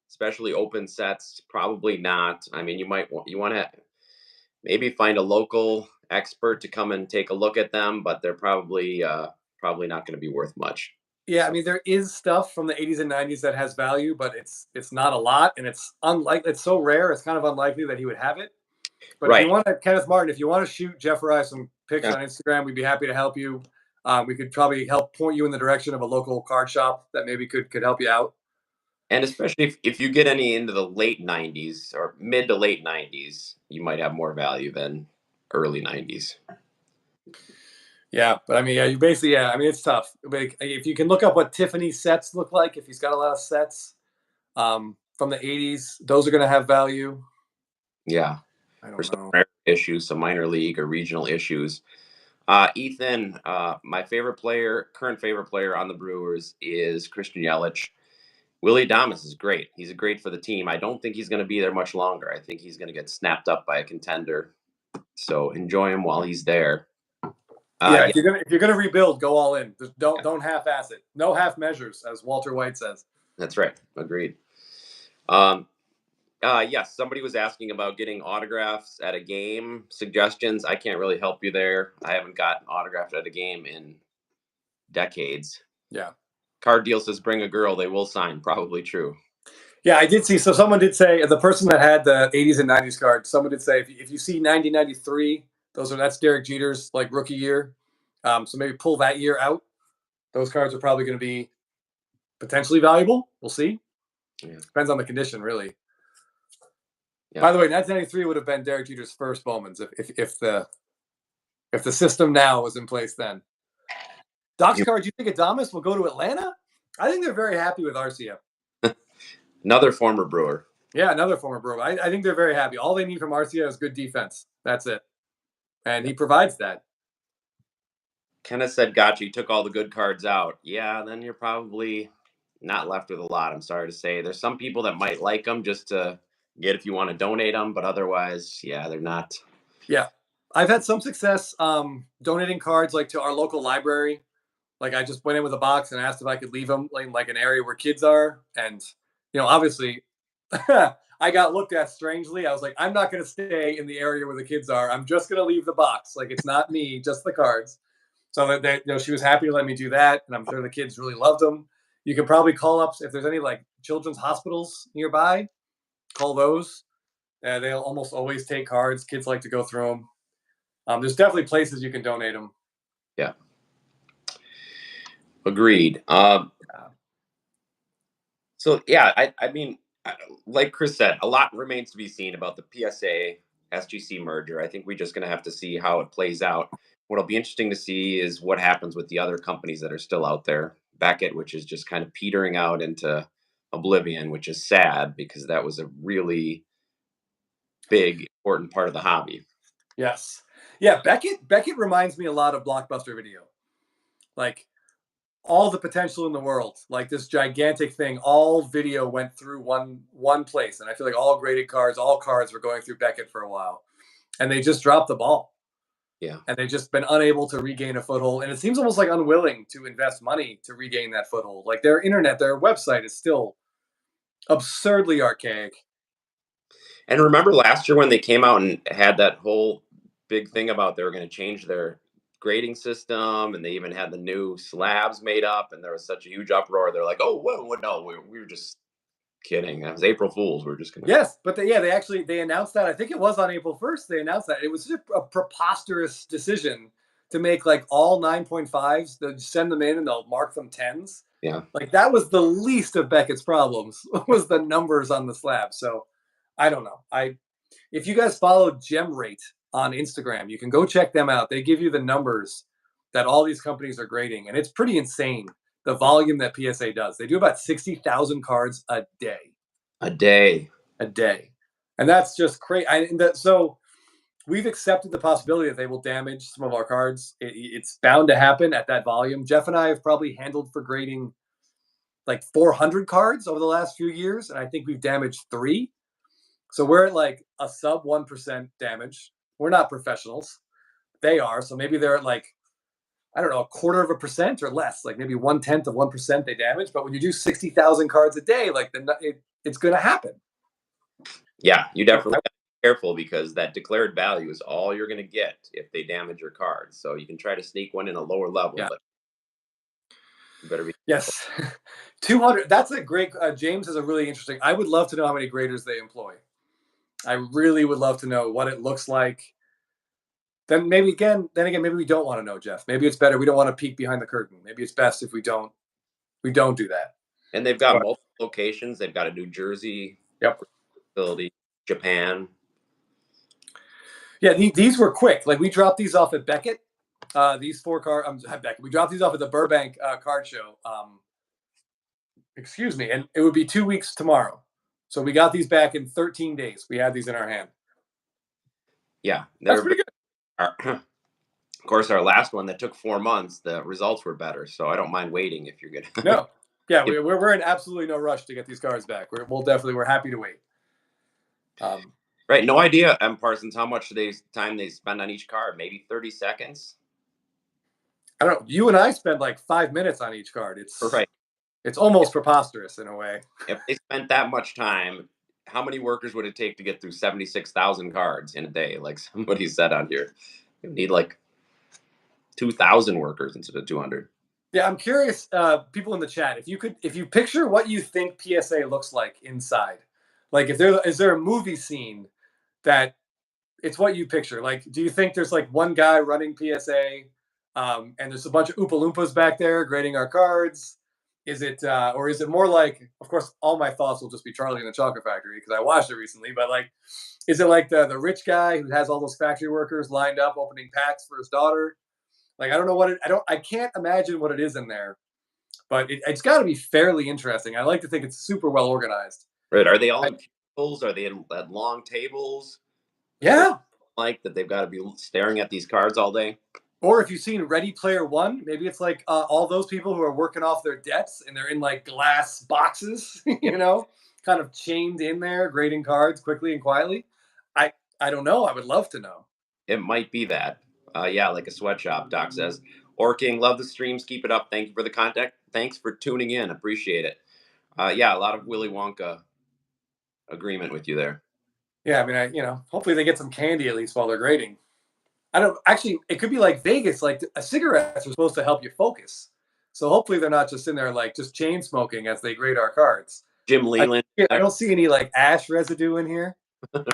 Especially open sets, probably not. I mean, you want to maybe find a local expert to come and take a look at them, but they're probably not going to be worth much. Yeah, so. I mean, there is stuff from the 80s and 90s that has value, but it's not a lot, and it's so rare. It's kind of unlikely that he would have it. But right. If you want to, Kenneth Martin, if you want to shoot Jeff or I some pics on Instagram, we'd be happy to help you. We could probably help point you in the direction of a local card shop that maybe could help you out. And especially if you get any into the late 90s or mid to late 90s, you might have more value than early 90s. Yeah, but I mean, you basically, I mean, it's tough. If you can look up what Tiffany's sets look like, if he's got a lot of sets from the 80s, those are going to have value. Yeah. For some rare issues, some minor league or regional issues. Ethan, my current favorite player on the Brewers is Christian Yelich. Willie Adames is great. He's great for the team. I don't think he's going to be there much longer. I think he's going to get snapped up by a contender. So enjoy him while he's there. If you're gonna rebuild, go all in. Just don't half-ass it. No half measures, as Walter White says. That's right. Agreed. Yes, somebody was asking about getting autographs at a game. Suggestions. I can't really help you there. I haven't gotten autographed at a game in decades. Yeah. Card deal says bring a girl, they will sign. Probably true. Yeah, I did see. So someone did say, the person that had the 80s and 90s card, someone did say, if you see 90, 93, that's Derek Jeter's like rookie year. So maybe pull that year out. Those cards are probably going to be potentially valuable. We'll see. Yeah. Depends on the condition, really. Yeah. By the way, 1993 would have been Derek Jeter's first Bowman's if the system now was in place then. Doc's card, do you think Adames will go to Atlanta? I think they're very happy with Arcia. Another former Brewer. Yeah, another former Brewer. I think they're very happy. All they need from Arcia is good defense. That's it. And he provides that. Kenneth said, gotcha, you took all the good cards out. Yeah, then you're probably not left with a lot, I'm sorry to say. There's some people that might like them just to get if you want to donate them, but otherwise, yeah, they're not. Yeah. I've had some success donating cards like to our local library. Like I just went in with a box and asked if I could leave them in like an area where kids are. And, obviously I got looked at strangely. I was like, I'm not going to stay in the area where the kids are. I'm just going to leave the box. Like, it's not me, just the cards. So that she was happy to let me do that. And I'm sure the kids really loved them. You can probably call up if there's any like children's hospitals nearby, call those. They'll almost always take cards. Kids like to go through them. There's definitely places you can donate them. Yeah. Agreed. So yeah, I mean, like Chris said, a lot remains to be seen about the PSA SGC merger. I think we're just going to have to see how it plays out. What'll be interesting to see is what happens with the other companies that are still out there. Beckett, which is just kind of petering out into oblivion, which is sad because that was a really big, important part of the hobby. Yes. Yeah, Beckett reminds me a lot of Blockbuster Video. Like all the potential in the world, like this gigantic thing, all video went through one place. And I feel like all graded cards, all cards were going through Beckett for a while. And they just dropped the ball. Yeah. And they've just been unable to regain a foothold. And it seems almost like unwilling to invest money to regain that foothold. Like their internet, their website is still absurdly archaic. And remember last year when they came out and had that whole big thing about they were going to change their grading system, and they even had the new slabs made up, and there was such a huge uproar. They're like, "Oh, well, no, we were just kidding. That was April Fools. We're just gonna." Yes, but they announced that. I think it was on April 1st. They announced that it was just a preposterous decision to make like all 9.5s. They'll send them in and they'll mark them 10s. Yeah, like that was the least of Beckett's problems was the numbers on the slab. So I don't know. If you guys follow GemRate on Instagram, you can go check them out. They give you the numbers that all these companies are grading, and it's pretty insane the volume that PSA does. They do about 60,000 cards a day. a day. And that's just crazy. So we've accepted the possibility that they will damage some of our cards. It's bound to happen at that volume. Jeff and I have probably handled for grading like 400 cards over the last few years, and I think we've damaged 3. So we're at like a sub 1% damage. We're not professionals. They are. So maybe they're at like, I don't know, 1/4% or less, like maybe 1/10 of 1% they damage. But when you do 60,000 cards a day, like it's going to happen. Yeah, you definitely have to be careful because that declared value is all you're going to get if they damage your cards. So you can try to sneak one in a lower level, but you better be. Yes. 200. That's a great. James is a really interesting. I would love to know how many graders they employ. I really would love to know what it looks like. Then again, maybe we don't want to know, Jeff. Maybe it's better. We don't want to peek behind the curtain. Maybe it's best if we don't do that. And they've got multiple locations. They've got a New Jersey facility, Japan. Yeah, these were quick. Like we dropped these off at Beckett. These 4 cards. Beckett. We dropped these off at the Burbank card show. Excuse me, and it would be 2 weeks tomorrow. So we got these back in 13 days. We had these in our hand. Yeah, that's pretty good. Of course, our last one that took 4 months, the results were better. So I don't mind waiting if you're good. No, yeah, we're in absolutely no rush to get these cards back. We're happy to wait. Right, no idea, M. Parsons, how much time they spend on each card? Maybe 30 seconds. I don't know. You and I spend like 5 minutes on each card. It's right. It's almost preposterous in a way. If they spent that much time, how many workers would it take to get through 76,000 cards in a day? Like somebody said on here, you need like 2,000 workers instead of 200. Yeah, I'm curious, people in the chat, if you picture what you think PSA looks like inside, like is there a movie scene that it's what you picture? Like, do you think there's like one guy running PSA, and there's a bunch of Oompa Loompas back there grading our cards? Is it, or is it more like, of course, all my thoughts will just be Charlie and the Chocolate Factory because I watched it recently, but like, is it like the rich guy who has all those factory workers lined up opening packs for his daughter? Like, I don't know I can't imagine what it is in there, but it's got to be fairly interesting. I like to think it's super well organized. Right. Are they all in cubicles? Are they at long tables? Yeah. Like that they've got to be staring at these cards all day? Or if you've seen Ready Player One, maybe it's like all those people who are working off their debts and they're in like glass boxes, kind of chained in there, grading cards quickly and quietly. I don't know. I would love to know. It might be that. Yeah, like a sweatshop, Doc says. Orking, love the streams. Keep it up. Thank you for the contact. Thanks for tuning in. Appreciate it. Yeah, a lot of Willy Wonka agreement with you there. Yeah, I mean, hopefully they get some candy at least while they're grading. It could be like Vegas, like cigarettes are supposed to help you focus. So hopefully they're not just in there like just chain smoking as they grade our cards. Jim Leland. I don't see any like ash residue in here. So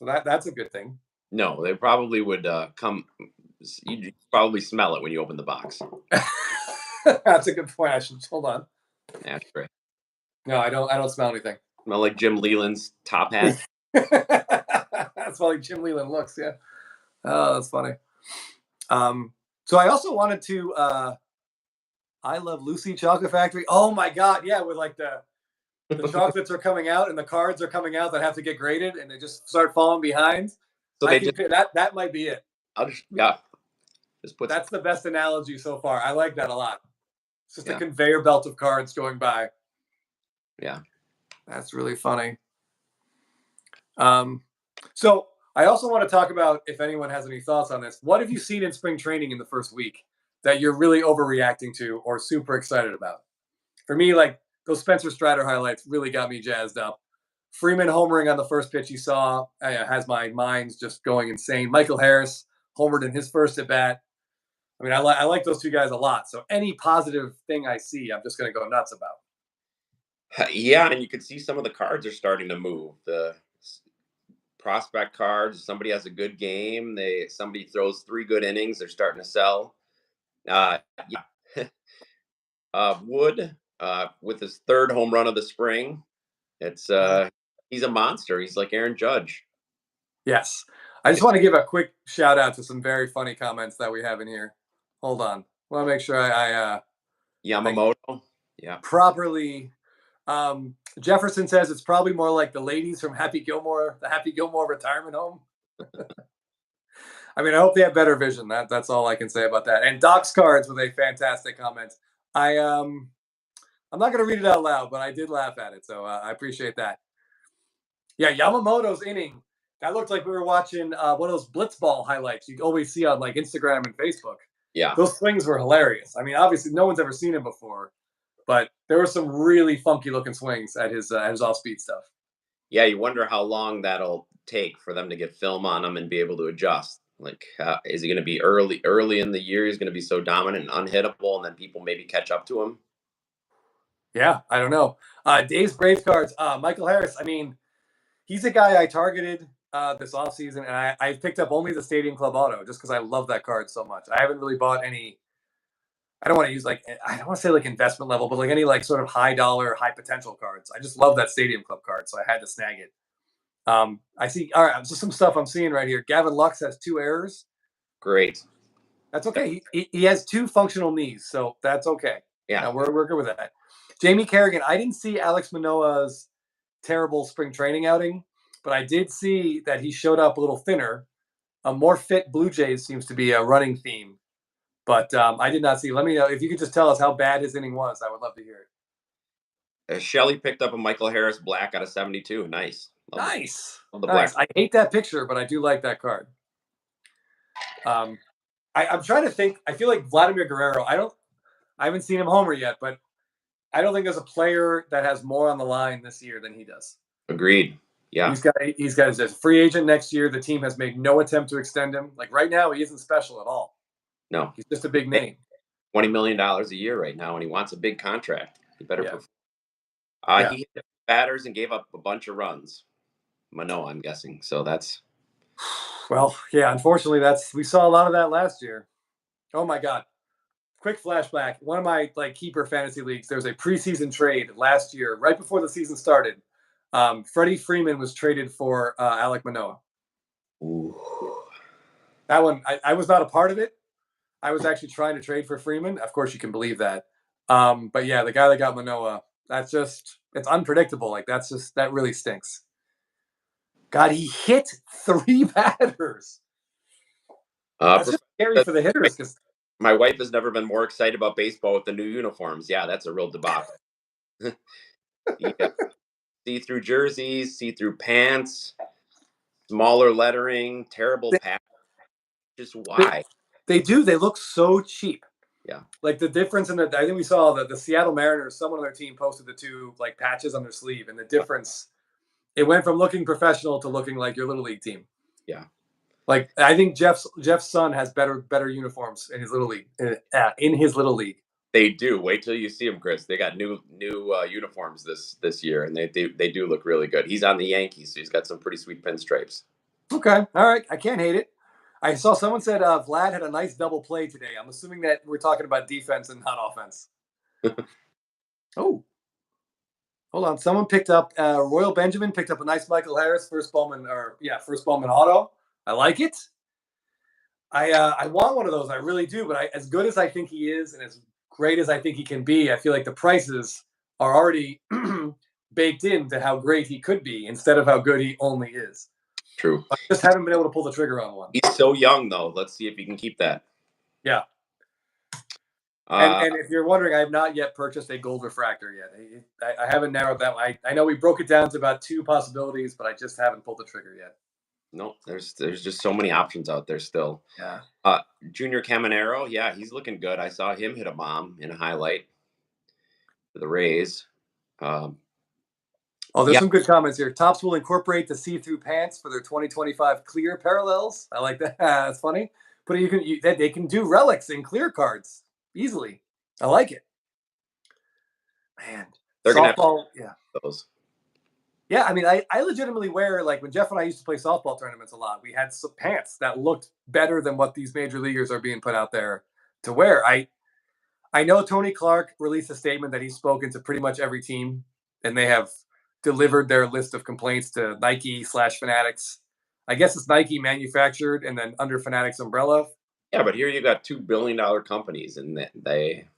that's a good thing. No, they probably would come. You'd probably smell it when you open the box. That's a good point. I should hold on. Ashtray. No, I don't smell anything. Smell like Jim Leland's top hat. That's how like Jim Leland looks. Yeah. Oh, that's funny. So I also wanted to. I love Lucy Chocolate Factory. Oh my God, yeah, with like the chocolates are coming out and the cards are coming out that have to get graded and they just start falling behind. So that might be it. That's the best analogy so far. I like that a lot. It's just a conveyor belt of cards going by. Yeah. That's really funny. So I also want to talk about, if anyone has any thoughts on this, what have you seen in spring training in the first week that you're really overreacting to or super excited about? For me, like those Spencer Strider highlights really got me jazzed up. Freeman homering on the first pitch he saw has my mind just going insane. Michael Harris homered in his first at bat. I mean, I like those two guys a lot. So any positive thing I see, I'm just going to go nuts about. Yeah, and you can see some of the cards are starting to move. The prospect cards, somebody has a good game. Somebody throws 3 good innings. They're starting to sell. Wood with his 3rd home run of the spring. It's he's a monster. He's like Aaron Judge. Yes. I just want to give a quick shout out to some very funny comments that we have in here. Hold on. I want to make sure I Yamamoto. Yeah. Properly. Jefferson says it's probably more like the ladies from the Happy Gilmore retirement home. I mean, I hope they have better vision. That's all I can say about that. And Doc's Cards with a fantastic comment. I'm not going to read it out loud, but I did laugh at it, so I appreciate that. Yeah, Yamamoto's inning. That looked like we were watching one of those blitzball highlights you always see on like Instagram and Facebook. Yeah, those swings were hilarious. I mean, obviously, no one's ever seen him before, but there were some really funky looking swings at his off-speed stuff. Yeah, you wonder how long that'll take for them to get film on him and be able to adjust. Like, is he going to be early in the year? He's going to be so dominant and unhittable, and then people maybe catch up to him. Yeah, I don't know. Dave's Brave Cards. Michael Harris. I mean, he's a guy I targeted this offseason, and I picked up only the Stadium Club Auto just because I love that card so much. I haven't really bought any. I don't want to use I don't want to say like investment level, but like any like sort of high dollar, high potential cards. I just love that Stadium Club card, so I had to snag it. I see. All right, just some stuff I'm seeing right here. Gavin Lux has 2 errors. Great. That's okay. He has 2 functional knees, so that's okay. Yeah, we're good with that. Jamie Kerrigan. I didn't see Alex Manoah's terrible spring training outing, but I did see that he showed up a little thinner. A more fit Blue Jays seems to be a running theme, but I did not see. Let me know if you could just tell us how bad his inning was. I would love to hear it. Shelley picked up a Michael Harris black out of 72. Nice. Nice. Love the nice. black. I hate that picture, but I do like that card. I'm trying to think. I feel like Vladimir Guerrero. I haven't seen him homer yet, but I don't think there's a player that has more on the line this year than he does. Agreed. Yeah. He's got his free agent next year. The team has made no attempt to extend him. Like right now, he isn't special at all. No. He's just a big name. $20 million a year right now, and he wants a big contract. He better perform. He hit batters and gave up a bunch of runs. Manoah, I'm guessing. So that's. Well, yeah, unfortunately, we saw a lot of that last year. Oh my God. Quick flashback. One of my keeper fantasy leagues, there was a preseason trade last year, right before the season started. Freddie Freeman was traded for Alek Manoah. Ooh. That one, I was not a part of it. I was actually trying to trade for Freeman. Of course, you can believe that. But yeah, the guy that got Manoah, it's unpredictable. That really stinks. God, he hit 3 batters. That's just scary for the hitters. Because my wife has never been more excited about baseball with the new uniforms. Yeah, that's a real debacle. Yeah. See-through jerseys, see-through pants, smaller lettering, terrible patch. Just why? They do. They look so cheap. Yeah. Like the difference I think we saw that the Seattle Mariners, someone on their team posted the 2 patches on their sleeve, and the difference, it went from looking professional to looking like your little league team. Yeah. Like I think Jeff's son has better uniforms in his little league. In his little league. They do. Wait till you see them, Chris. They got new uniforms this year, and they do look really good. He's on the Yankees, so he's got some pretty sweet pinstripes. Okay, all right. I can't hate it. I saw someone said Vlad had a nice double play today. I'm assuming that we're talking about defense and not offense. Oh, Hold on. Someone picked up Royal Benjamin picked up a nice Michael Harris first Bowman auto. I like it. I want one of those. I really do. But as good as I think he is, and as great as I think he can be, I feel like the prices are already baked into how great he could be instead of how good he only is. True. I just haven't been able to pull the trigger on one. He's so young, though. Let's see if he can keep that. Yeah. And if you're wondering, I have not yet purchased a gold refractor yet. I haven't narrowed that. I know we broke it down to about 2 possibilities, but I just haven't pulled the trigger yet. No, there's just so many options out there still. Yeah. Junior Caminero, yeah, he's looking good. I saw him hit a bomb in a highlight for the Rays. There's some good comments here. Topps will incorporate the see-through pants for their 2025 clear parallels. I like that. That's funny. But they can do relics in clear cards easily. I like it. Man, they're softball, gonna have those. Yeah, I mean, I legitimately wear, like, when Jeff and I used to play softball tournaments a lot, we had some pants that looked better than what these major leaguers are being put out there to wear. I know Tony Clark released a statement that he's spoken to pretty much every team, and they have delivered their list of complaints to Nike/Fanatics. I guess it's Nike manufactured and then under Fanatics umbrella. Yeah, but here you got $2 billion companies, and they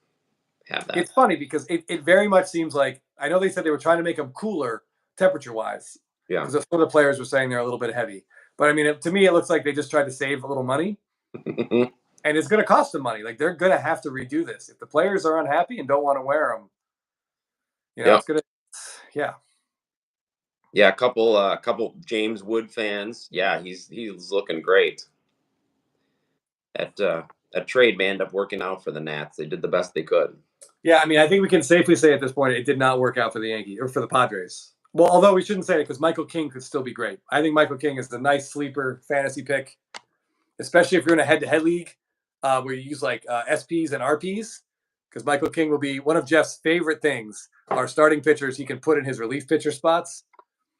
have that. It's funny because it very much seems like, I know they said they were trying to make them cooler temperature-wise. Yeah. Because some of the players were saying they're a little bit heavy. But, I mean, to me, it looks like they just tried to save a little money. And it's going to cost them money. Like, they're going to have to redo this. If the players are unhappy and don't want to wear them, it's going to – yeah. Yeah, a couple James Wood fans. Yeah, he's looking great. That trade may end up working out for the Nats. They did the best they could. Yeah, I mean, I think we can safely say at this point it did not work out for the Yankees or for the Padres. Well, although we shouldn't say it because Michael King could still be great. I think Michael King is a nice sleeper fantasy pick, especially if you're in a head-to-head league where you use like SPs and RPs, because Michael King will be one of Jeff's favorite things are starting pitchers he can put in his relief pitcher spots.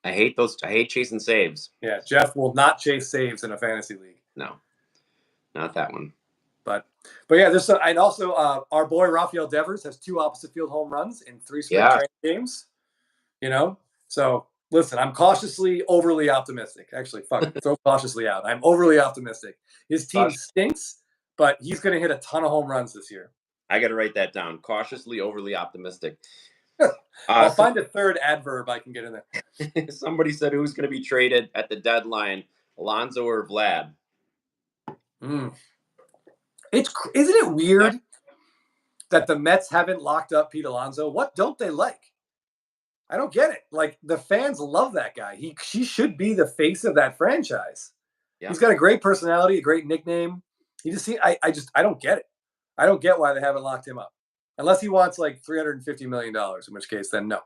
I hate those. I hate chasing saves. Yeah, Jeff will not chase saves in a fantasy league. No, not that one. But yeah, and also our boy Rafael Devers has 2 opposite field home runs in 3 spring training games. So listen, I'm cautiously overly optimistic. Actually, throw cautiously out. I'm overly optimistic. His team stinks, but he's going to hit a ton of home runs this year. I got to write that down. Cautiously overly optimistic. I'll find a third adverb I can get in there. Somebody said who's going to be traded at the deadline, Alonso or Vlad? Isn't it weird that the Mets haven't locked up Pete Alonso? What don't they like? I don't get it. Like, the fans love that guy. She should be the face of that franchise. Yeah. He's got a great personality, a great nickname. I don't get it. I don't get why they haven't locked him up. Unless he wants like $350 million, in which case then no.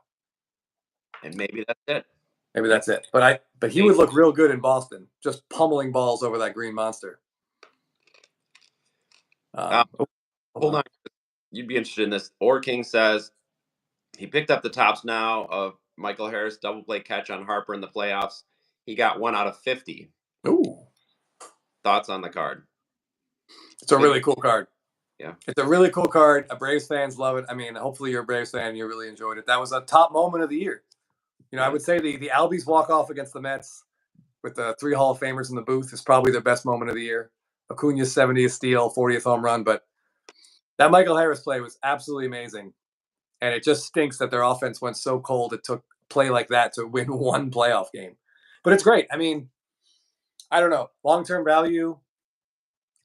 And maybe that's it. Maybe that's it. But he would look real good in Boston, just pummeling balls over that green monster. Hold on. You'd be interested in this. Or King says he picked up the tops now of Michael Harris double play catch on Harper in the playoffs. He got 1 out of 50. Ooh. Thoughts on the card? It's a really cool card. Yeah. It's a really cool card. Braves fans love it. I mean, hopefully you're a Braves fan and you really enjoyed it. That was a top moment of the year. I would say the Albies walk-off against the Mets with the 3 Hall of Famers in the booth is probably their best moment of the year. Acuna's 70th steal, 40th home run. But that Michael Harris play was absolutely amazing. And it just stinks that their offense went so cold it took play like that to win 1 playoff game. But it's great. I mean, I don't know. Long-term value,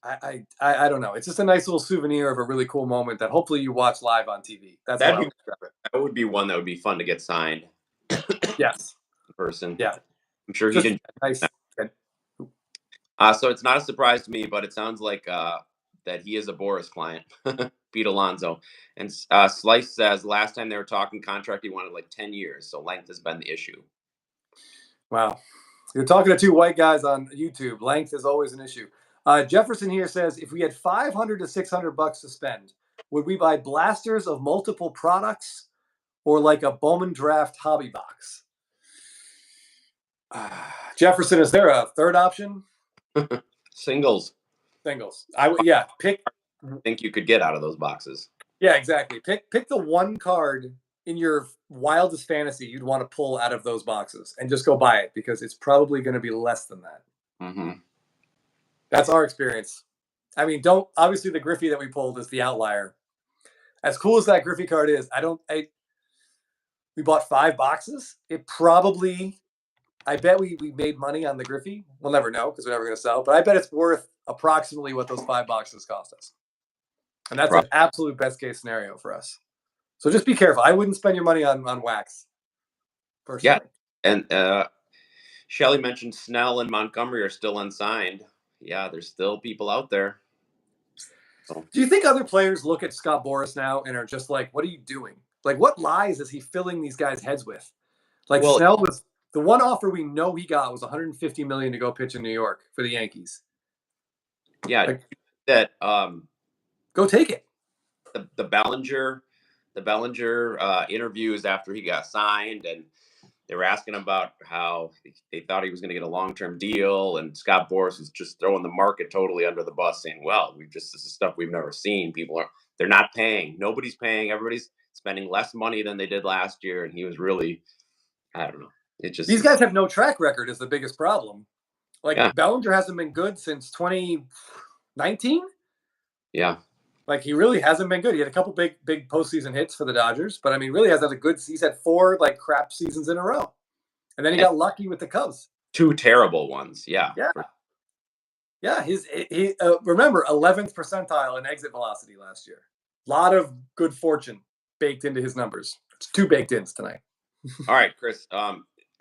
I don't know. It's just a nice little souvenir of a really cool moment that hopefully you watch live on TV. That would be one that would be fun to get signed. Yes. In person. Yeah. I'm sure he didn't. Nice. So it's not a surprise to me, but it sounds like that he is a Boris client, Pete Alonso. And Slice says last time they were talking contract, he wanted like 10 years. So length has been the issue. Wow. You're talking to 2 white guys on YouTube. Length is always an issue. Jefferson here says, if we had $500 to $600 to spend, would we buy blasters of multiple products or like a Bowman Draft hobby box? Jefferson, is there a third option? Singles. Pick. I think you could get out of those boxes. Yeah, exactly. Pick the one card in your wildest fantasy you'd want to pull out of those boxes and just go buy it because it's probably going to be less than that. Mm-hmm. That's our experience. I mean, obviously the Griffey that we pulled is the outlier. As cool as that Griffey card is, we bought 5 boxes. I bet we made money on the Griffey. We'll never know because we're never going to sell, but I bet it's worth approximately what those 5 boxes cost us. And that's an absolute best case scenario for us. So just be careful. I wouldn't spend your money on wax. Personally. Yeah. And Shelley mentioned Snell and Montgomery are still unsigned. Yeah, there's still people out there. So. Do you think other players look at Scott Boras now and are just like, what are you doing? Like, what lies is he filling these guys' heads with? Like, Snell was the one offer we know he got was $150 million to go pitch in New York for the Yankees. Yeah, like, that go take it. The Bellinger interviews after he got signed, and they were asking about how they thought he was going to get a long-term deal, and Scott Boras was just throwing the market totally under the bus, saying, "Well, this is stuff we've never seen. They're not paying. Nobody's paying. Everybody's spending less money than they did last year." And he was really, I don't know. These guys have no track record is the biggest problem. Like, yeah. Bellinger hasn't been good since 2019. Yeah. Like, he really hasn't been good. He had a couple big postseason hits for the Dodgers, but I mean, really has had he's had 4 like crap seasons in a row. And then he got lucky with the Cubs. 2 terrible ones. Yeah. Yeah. Yeah. He remember 11th percentile in exit velocity last year. A lot of good fortune baked into his numbers. It's 2 baked ins tonight. All right, Chris.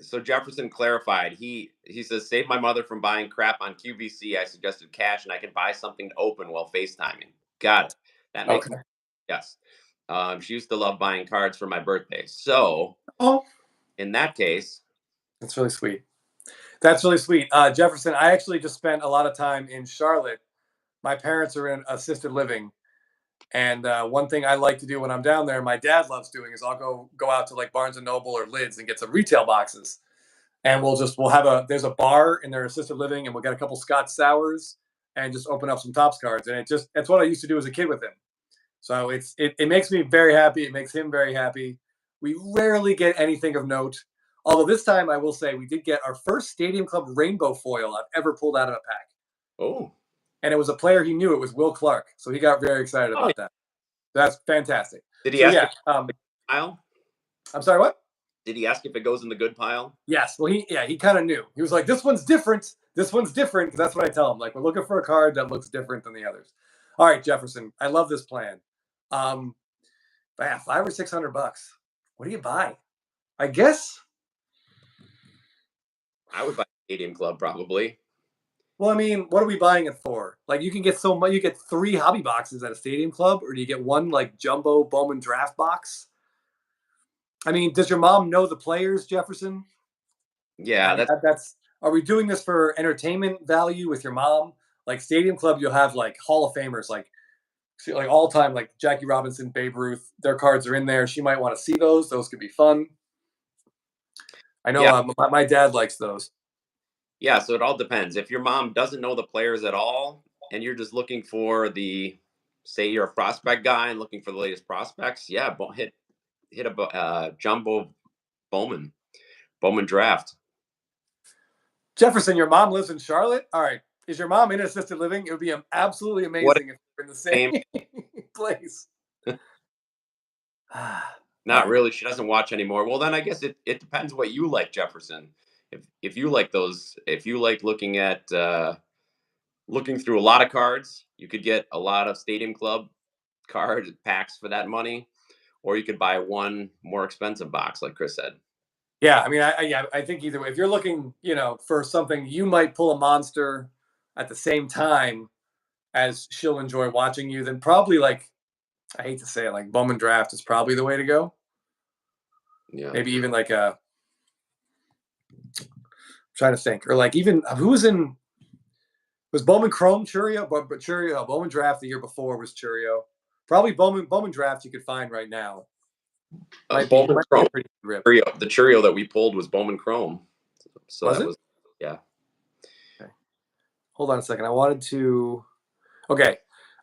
So Jefferson clarified. He says, "Save my mother from buying crap on QVC. I suggested cash, and I can buy something to open while FaceTiming." Got it. That makes sense. Yes. She used to love buying cards for my birthday. So, in that case, that's really sweet. That's really sweet, Jefferson. I actually just spent a lot of time in Charlotte. My parents are in assisted living. And one thing I like to do when I'm down there, my dad loves doing, is I'll go out to like Barnes and Noble or Lids and get some retail boxes, and there's a bar in their assisted living, and we'll get a couple Scotch sours and just open up some Topps cards, and that's what I used to do as a kid with him. So it makes me very happy. It makes him very happy. We rarely get anything of note, although this time I will say we did get our first Stadium Club rainbow foil I've ever pulled out of a pack. Oh. And it was a player he knew. It was Will Clark. So he got very excited about that. That's fantastic. Did he ask the pile? I'm sorry, what? Did he ask if it goes in the good pile? Yes. Well, he kind of knew. He was like, this one's different. This one's different. That's what I tell him. Like, we're looking for a card that looks different than the others. All right, Jefferson. I love this plan. $500 or $600. What do you buy? I guess I would buy Stadium Club probably. Well, I mean, what are we buying it for? Like, you can get so much. You get 3 hobby boxes at a Stadium Club, or do you get one like jumbo Bowman draft box? I mean, does your mom know the players, Jefferson? Yeah, Are we doing this for entertainment value with your mom? Like Stadium Club, you'll have like Hall of Famers, like all time, like Jackie Robinson, Babe Ruth. Their cards are in there. She might want to see those. Those could be fun. I know my dad likes those. Yeah, so it all depends. If your mom doesn't know the players at all, and you're just looking for say you're a prospect guy and looking for the latest prospects, yeah, hit a jumbo Bowman draft. Jefferson, your mom lives in Charlotte? All right. Is your mom in assisted living? It would be absolutely amazing if you're in the same place. Not really. She doesn't watch anymore. Well, then I guess it depends what you like, Jefferson. If you like looking at looking through a lot of cards, you could get a lot of Stadium Club card packs for that money, or you could buy one more expensive box, like Chris said. Yeah, I mean, I think either way. If you're looking, for something, you might pull a monster at the same time as she'll enjoy watching you. Then probably, like, I hate to say it, like Bowman draft is probably the way to go. Yeah, maybe even like I'm trying to think, or like even was Bowman Chrome Churio, but Churio Bowman draft the year before was Churio. Probably Bowman draft you could find right now. Bowman Chrome. The Churio that we pulled was Bowman Chrome. So was yeah. Okay. Hold on a second. I wanted to. Okay.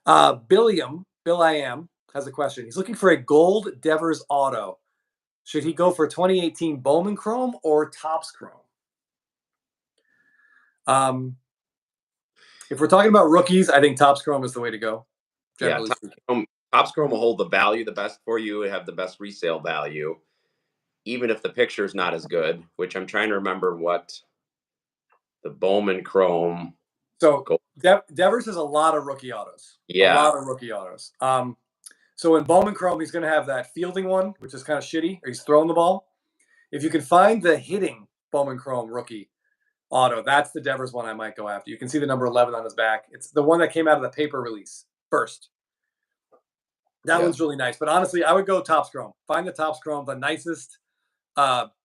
Bill I am has a question. He's looking for a gold Devers auto. Should he go for 2018 Bowman Chrome or Topps Chrome? If we're talking about rookies, I think Topps Chrome is the way to go. Generally speaking. Topps Chrome will hold the value the best for you. It have the best resale value, even if the picture is not as good. Which I'm trying to remember what the Bowman Chrome. So Devers has a lot of rookie autos. Yeah, a lot of rookie autos. So in Bowman Chrome, he's going to have that fielding one, which is kind of shitty, or he's throwing the ball. If you can find the hitting Bowman Chrome rookie auto, that's the Devers one I might go after. You can see the number 11 on his back. It's the one that came out of the paper release first. That one's really nice. But honestly, I would go Topps Chrome. Find the Topps Chrome, the nicest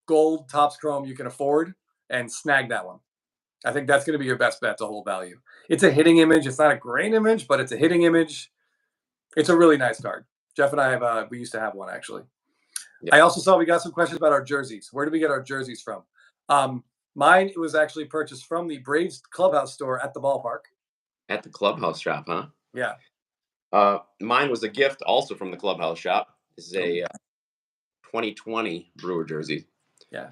gold Topps Chrome you can afford, and snag that one. I think that's going to be your best bet to hold value. It's a hitting image. It's not a great image, but it's a hitting image. It's a really nice card. Jeff and I we used to have one, actually. Yeah. I also saw we got some questions about our jerseys. Where did we get our jerseys from? Mine was actually purchased from the Braves clubhouse store at the ballpark. At the clubhouse shop, huh? Yeah. Mine was a gift also from the clubhouse shop. This is a 2020 Brewer jersey. Yeah.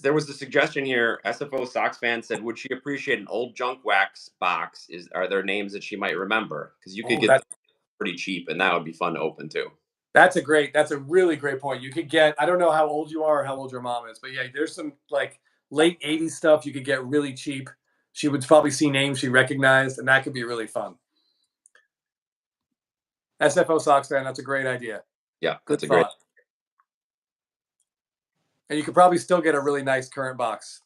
There was a suggestion here. SFO Sox fan said, would she appreciate an old junk wax box? Are there names that she might remember? Because you could get that pretty cheap, and that would be fun to open too. That's a really great point. You could get, I don't know how old you are or how old your mom is, but yeah, there's some like late 80s stuff you could get really cheap. She would probably see names she recognized, and that could be really fun. SFO Sox fan, that's a great idea. Yeah, that's a great. And you could probably still get a really nice current box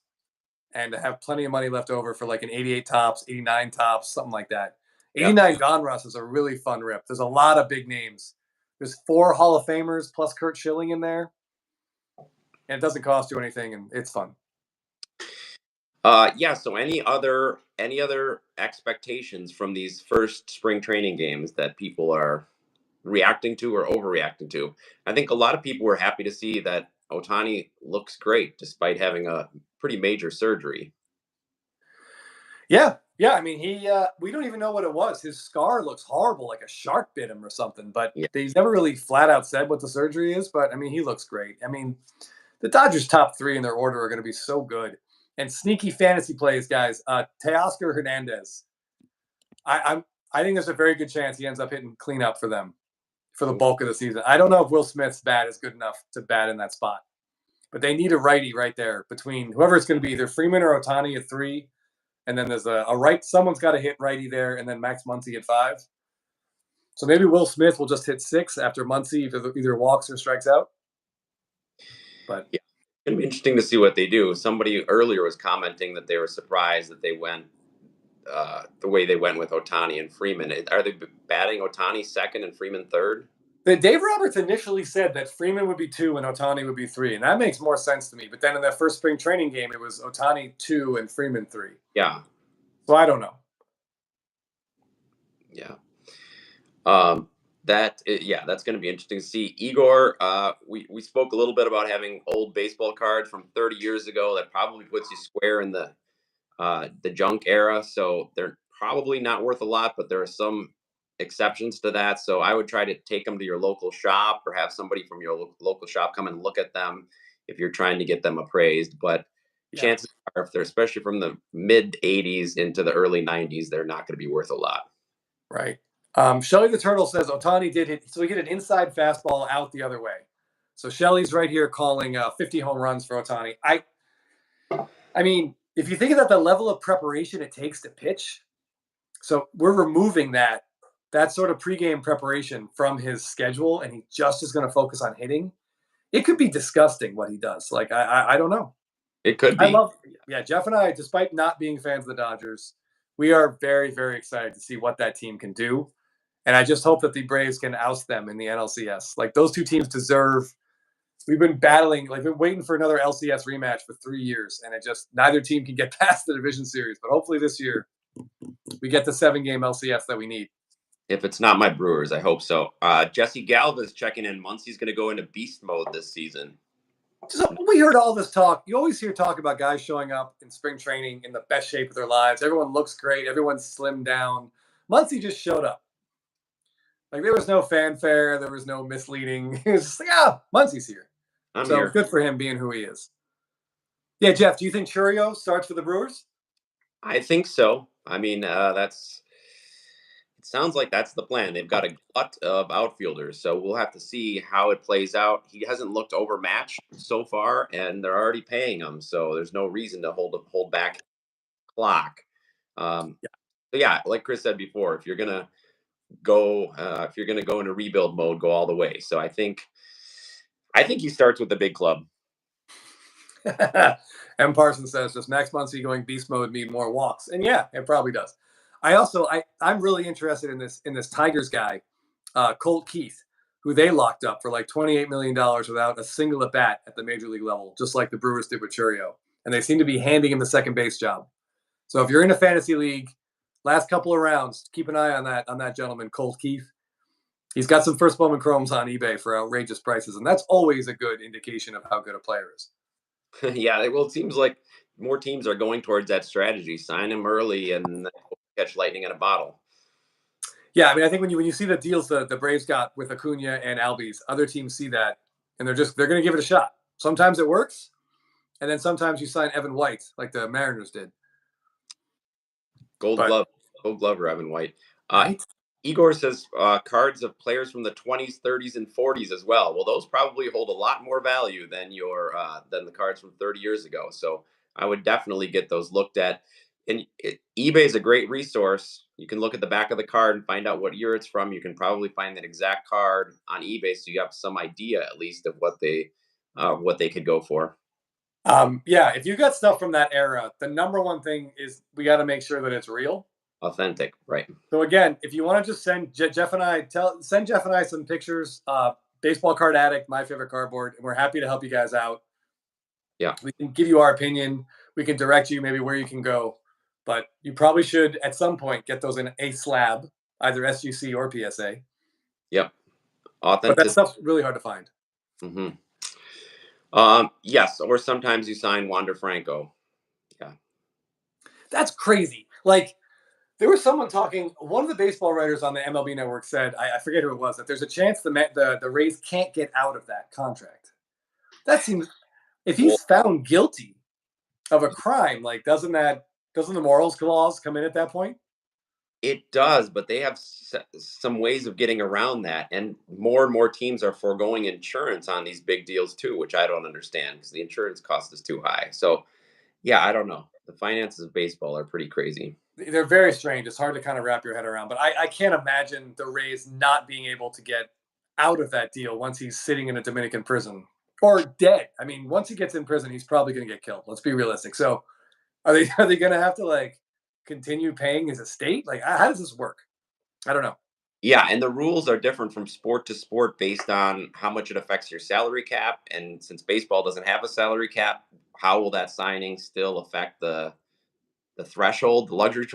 and have plenty of money left over for like an 88 Topps, 89 Topps, something like that. 89 Donruss is a really fun rip. There's a lot of big names. There's 4 Hall of Famers plus Curt Schilling in there. And it doesn't cost you anything, and it's fun. Yeah, so any other expectations from these first spring training games that people are reacting to or overreacting to? I think a lot of people were happy to see that Ohtani looks great despite having a pretty major surgery. Yeah. I mean, we don't even know what it was. His scar looks horrible, like a shark bit him or something. But he's never really flat out said what the surgery is. But I mean, he looks great. I mean, the Dodgers' top 3 in their order are going to be so good. And sneaky fantasy plays, guys. Teoscar Hernandez. I think there's a very good chance he ends up hitting cleanup for them for the bulk of the season. I don't know if Will Smith's bat is good enough to bat in that spot. But they need a righty right there between whoever it's going to be, either Freeman or Ohtani at 3. And then there's a right. Someone's got to hit righty there, and then Max Muncy at 5. So maybe Will Smith will just hit 6 after Muncy either walks or strikes out. But yeah, it's going to be interesting to see what they do. Somebody earlier was commenting that they were surprised that they went the way they went with Ohtani and Freeman. Are they batting Ohtani 2nd and Freeman 3rd? Dave Roberts initially said that Freeman would be 2 and Ohtani would be 3, and that makes more sense to me. But then in that first spring training game, it was Ohtani 2 and Freeman 3. Yeah. So I don't know. Yeah. That's going to be interesting to see. Igor, we spoke a little bit about having old baseball cards from 30 years ago. That probably puts you square in the junk era. So they're probably not worth a lot, but there are some exceptions to that. So I would try to take them to your local shop or have somebody from your local shop come and look at them if you're trying to get them appraised. But chances are, if they're especially from the mid 80s into the early 90s, they're not going to be worth a lot. Right. Shelly the Turtle says Ohtani did hit, so he hit an inside fastball out the other way. So Shelly's right here calling 50 home runs for Ohtani. I mean, if you think about the level of preparation it takes to pitch, so we're removing that sort of pregame preparation from his schedule, and he just is going to focus on hitting. It could be disgusting what he does. Like, I don't know. It could be. Jeff and I, despite not being fans of the Dodgers, we are very, very excited to see what that team can do. And I just hope that the Braves can oust them in the NLCS. Like, those two teams deserve. We've been battling, like, been waiting for another LCS rematch for 3 years, and neither team can get past the division series. But hopefully this year we get the 7-game LCS that we need. If it's not my Brewers, I hope so. Jesse Galva's checking in. Muncy's going to go into beast mode this season. So we heard all this talk. You always hear talk about guys showing up in spring training in the best shape of their lives. Everyone looks great. Everyone's slimmed down. Muncy just showed up. Like, there was no fanfare. There was no misleading. It was just like, Muncie's here. I'm so here. Good for him being who he is. Yeah, Jeff, do you think Churio starts for the Brewers? I think so. I mean, it sounds like that's the plan. They've got a glut of outfielders, so we'll have to see how it plays out. He hasn't looked overmatched so far, and they're already paying him, so there's no reason to hold back clock. But yeah, like Chris said before, if you're gonna go into rebuild mode, go all the way. So I think he starts with the big club. M. Parsons says, does Max Muncy going beast mode need more walks? And yeah, it probably does. I'm really interested in this Tigers guy, Colt Keith, who they locked up for like $28 million without a single at bat at the major league level, just like the Brewers did with Churio. And they seem to be handing him the second base job. So if you're in a fantasy league, last couple of rounds, keep an eye on that gentleman, Colt Keith. He's got some first Bowman Chromes on eBay for outrageous prices, and that's always a good indication of how good a player is. Yeah, well, it seems like more teams are going towards that strategy. Sign him early and catch lightning in a bottle. Yeah, I mean, I think when you see the deals the Braves got with Acuna and Albies, other teams see that, and they're going to give it a shot. Sometimes it works, and then sometimes you sign Evan White, like the Mariners did. Gold Glover, Evan White. Right? Igor says cards of players from the 20s, 30s, and 40s as well. Well, those probably hold a lot more value than than the cards from 30 years ago. So I would definitely get those looked at. And eBay is a great resource. You can look at the back of the card and find out what year it's from. You can probably find that exact card on eBay, so you have some idea at least of what they could go for. Yeah, if you got stuff from that era, the number one thing is we got to make sure that it's real. Authentic, right? So again, if you want to just send Jeff and I some pictures, Baseball Card Addict, my favorite cardboard, and we're happy to help you guys out. Yeah, we can give you our opinion. We can direct you maybe where you can go, but you probably should at some point get those in a slab, either SGC or PSA. Yep, authentic. But that stuff's really hard to find. Mm-hmm. Yes, or sometimes you sign Wander Franco. Yeah, that's crazy. Like, there was someone talking. One of the baseball writers on the MLB Network said, I forget who it was, that there's a chance the Rays can't get out of that contract. That seems, if he's found guilty of a crime, like doesn't the morals clause come in at that point? It does, but they have some ways of getting around that, and more teams are foregoing insurance on these big deals too, which I don't understand because the insurance cost is too high. So, yeah, I don't know. The finances of baseball are pretty crazy. They're very strange. It's hard to kind of wrap your head around, but I can't imagine the Rays not being able to get out of that deal once he's sitting in a Dominican prison or dead. I mean, once he gets in prison, he's probably going to get killed. Let's be realistic. So are they going to have to like continue paying his estate? Like, how does this work? I don't know. Yeah, and the rules are different from sport to sport based on how much it affects your salary cap. And since baseball doesn't have a salary cap, how will that signing still affect the threshold, the luxury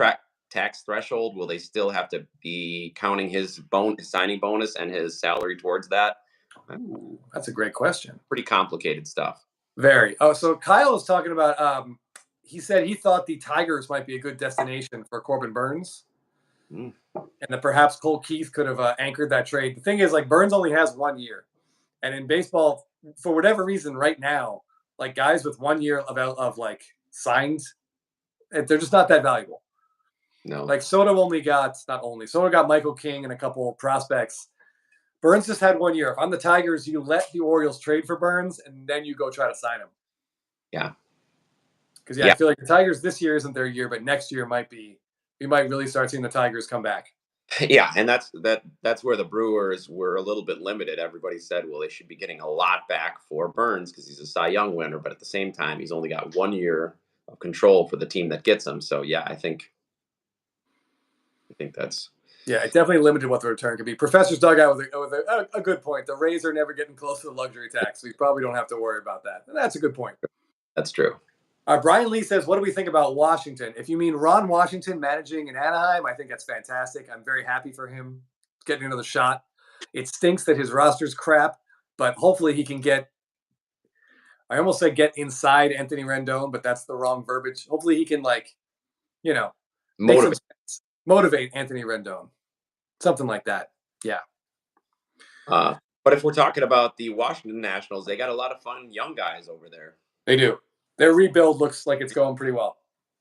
tax threshold? Will they still have to be counting his signing bonus and his salary towards that? Ooh, that's a great question. Pretty complicated stuff. Very. Oh, so Kyle was talking about, he said he thought the Tigers might be a good destination for Corbin Burns. And that perhaps Colt Keith could have anchored that trade. The thing is, like, Burns only has 1 year. And in baseball, for whatever reason, right now, like, guys with 1 year of like signed, they're just not that valuable. No. Like, Soto got Michael King and a couple of prospects. Burns just had 1 year. If I'm the Tigers, you let the Orioles trade for Burns, and then you go try to sign him. Yeah. Because, I feel like the Tigers this year isn't their year, but next year we might really start seeing the Tigers come back. Yeah, and that's where the Brewers were a little bit limited. Everybody said, well, they should be getting a lot back for Burns because he's a Cy Young winner, but at the same time, he's only got 1 year of control for the team that gets him. So, yeah, I think that's... Yeah, it definitely limited what the return could be. Professor's dugout with a good point. The Rays are never getting close to the luxury tax, so you probably don't have to worry about that. And that's a good point. That's true. Brian Lee says, what do we think about Washington? If you mean Ron Washington managing in Anaheim, I think that's fantastic. I'm very happy for him getting another shot. It stinks that his roster's crap, but hopefully he can get inside Anthony Rendon, but that's the wrong verbiage. Hopefully he can, motivate Anthony Rendon. Something like that. Yeah. But if we're talking about the Washington Nationals, they got a lot of fun young guys over there. They do. Their rebuild looks like it's going pretty well.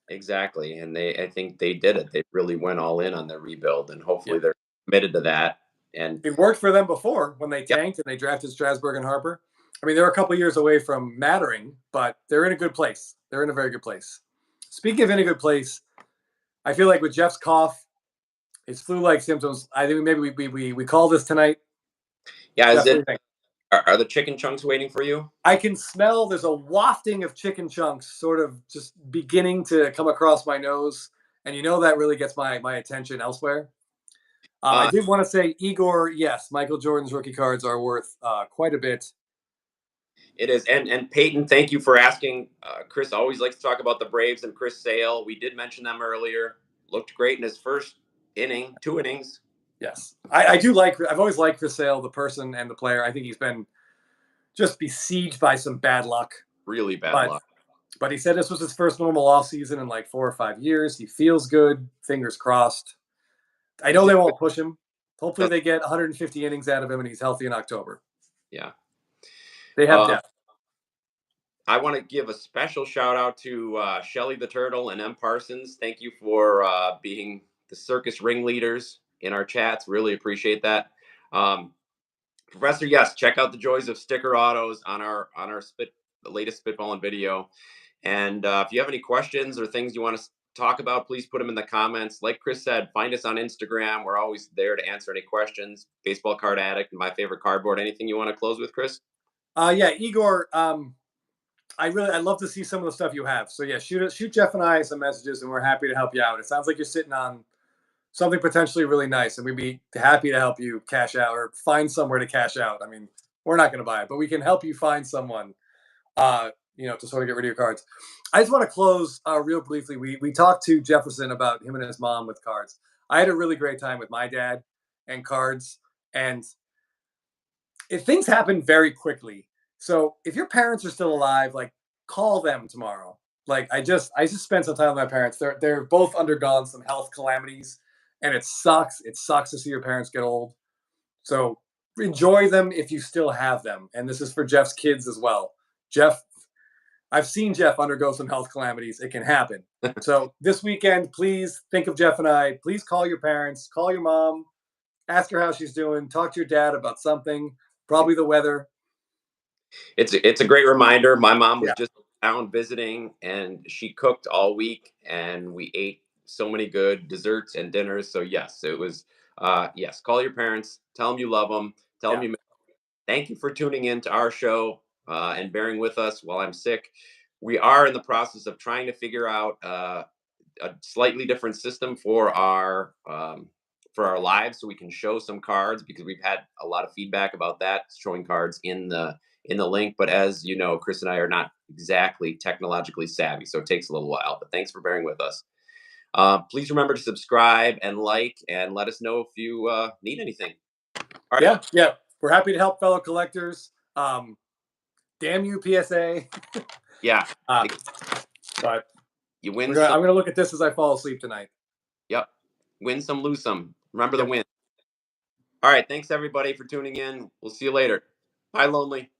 Exactly, and I think they did it. They really went all in on their rebuild, and hopefully they're committed to that. And it worked for them before when they tanked and they drafted Strasburg and Harper. I mean, they're a couple years away from mattering, but they're in a good place. They're in a very good place. Speaking of in a good place, I feel like with Jeff's cough, his flu-like symptoms, I think maybe we call this tonight. Yeah, Jeff, is it? Are the chicken chunks waiting for you? I can smell there's a wafting of chicken chunks sort of just beginning to come across my nose. And you know that really gets my attention elsewhere. I did want to say, Igor, yes, Michael Jordan's rookie cards are worth quite a bit. It is. And Peyton, thank you for asking. Chris always likes to talk about the Braves and Chris Sale. We did mention them earlier. Looked great in his first inning, 2 innings. Yes. I do like, I've always liked Chris Sale, the person and the player. I think he's been just besieged by some bad luck. Really bad luck. But he said this was his first normal offseason in like 4 or 5 years. He feels good. Fingers crossed. I know they won't push him. Hopefully they get 150 innings out of him and he's healthy in October. Yeah. They have depth. I want to give a special shout out to Shelly the Turtle and M. Parsons. Thank you for being the circus ringleaders in our chats. Really appreciate that. Professor, yes, check out the joys of sticker autos on our the latest Spitballing video. And if you have any questions or things you want to talk about, please put them in the comments. Like Chris said, find us on Instagram. We're always there to answer any questions. Baseball Card Addict, My Favorite Cardboard. Anything you want to close with, Chris? Yeah, Igor. I'd love to see some of the stuff you have. So yeah, shoot Jeff and I some messages, and we're happy to help you out. It sounds like you're sitting on something potentially really nice, and we'd be happy to help you cash out or find somewhere to cash out. I mean, we're not going to buy it, but we can help you find someone, to sort of get rid of your cards. I just want to close real briefly. We talked to Jefferson about him and his mom with cards. I had a really great time with my dad and cards, and things happen very quickly. So if your parents are still alive, like, call them tomorrow. Like, I just spent some time with my parents. They're both undergone some health calamities, and it sucks. It sucks to see your parents get old. So enjoy them if you still have them. And this is for Jeff's kids as well. Jeff, I've seen Jeff undergo some health calamities. It can happen. So this weekend, please think of Jeff and I. Please call your parents, call your mom, ask her how she's doing, talk to your dad about something, probably the weather. It's a great reminder. My mom was just down visiting, and she cooked all week, and we ate so many good desserts and dinners. So yes, it was yes. Call your parents, tell them you love them, tell them you. Thank you for tuning in to our show and bearing with us while I'm sick. We are in the process of trying to figure out a slightly different system for our lives, so we can show some cards, because we've had a lot of feedback about that, showing cards in the link. But as you know, Chris and I are not exactly technologically savvy, so it takes a little while. But thanks for bearing with us. Please remember to subscribe and like, and let us know if you need anything. All right. Yeah. We're happy to help fellow collectors. Damn you, PSA. Yeah. But you win. I'm going to look at this as I fall asleep tonight. Yep. Win some, lose some. Remember the win. All right. Thanks, everybody, for tuning in. We'll see you later. Bye, Lonely.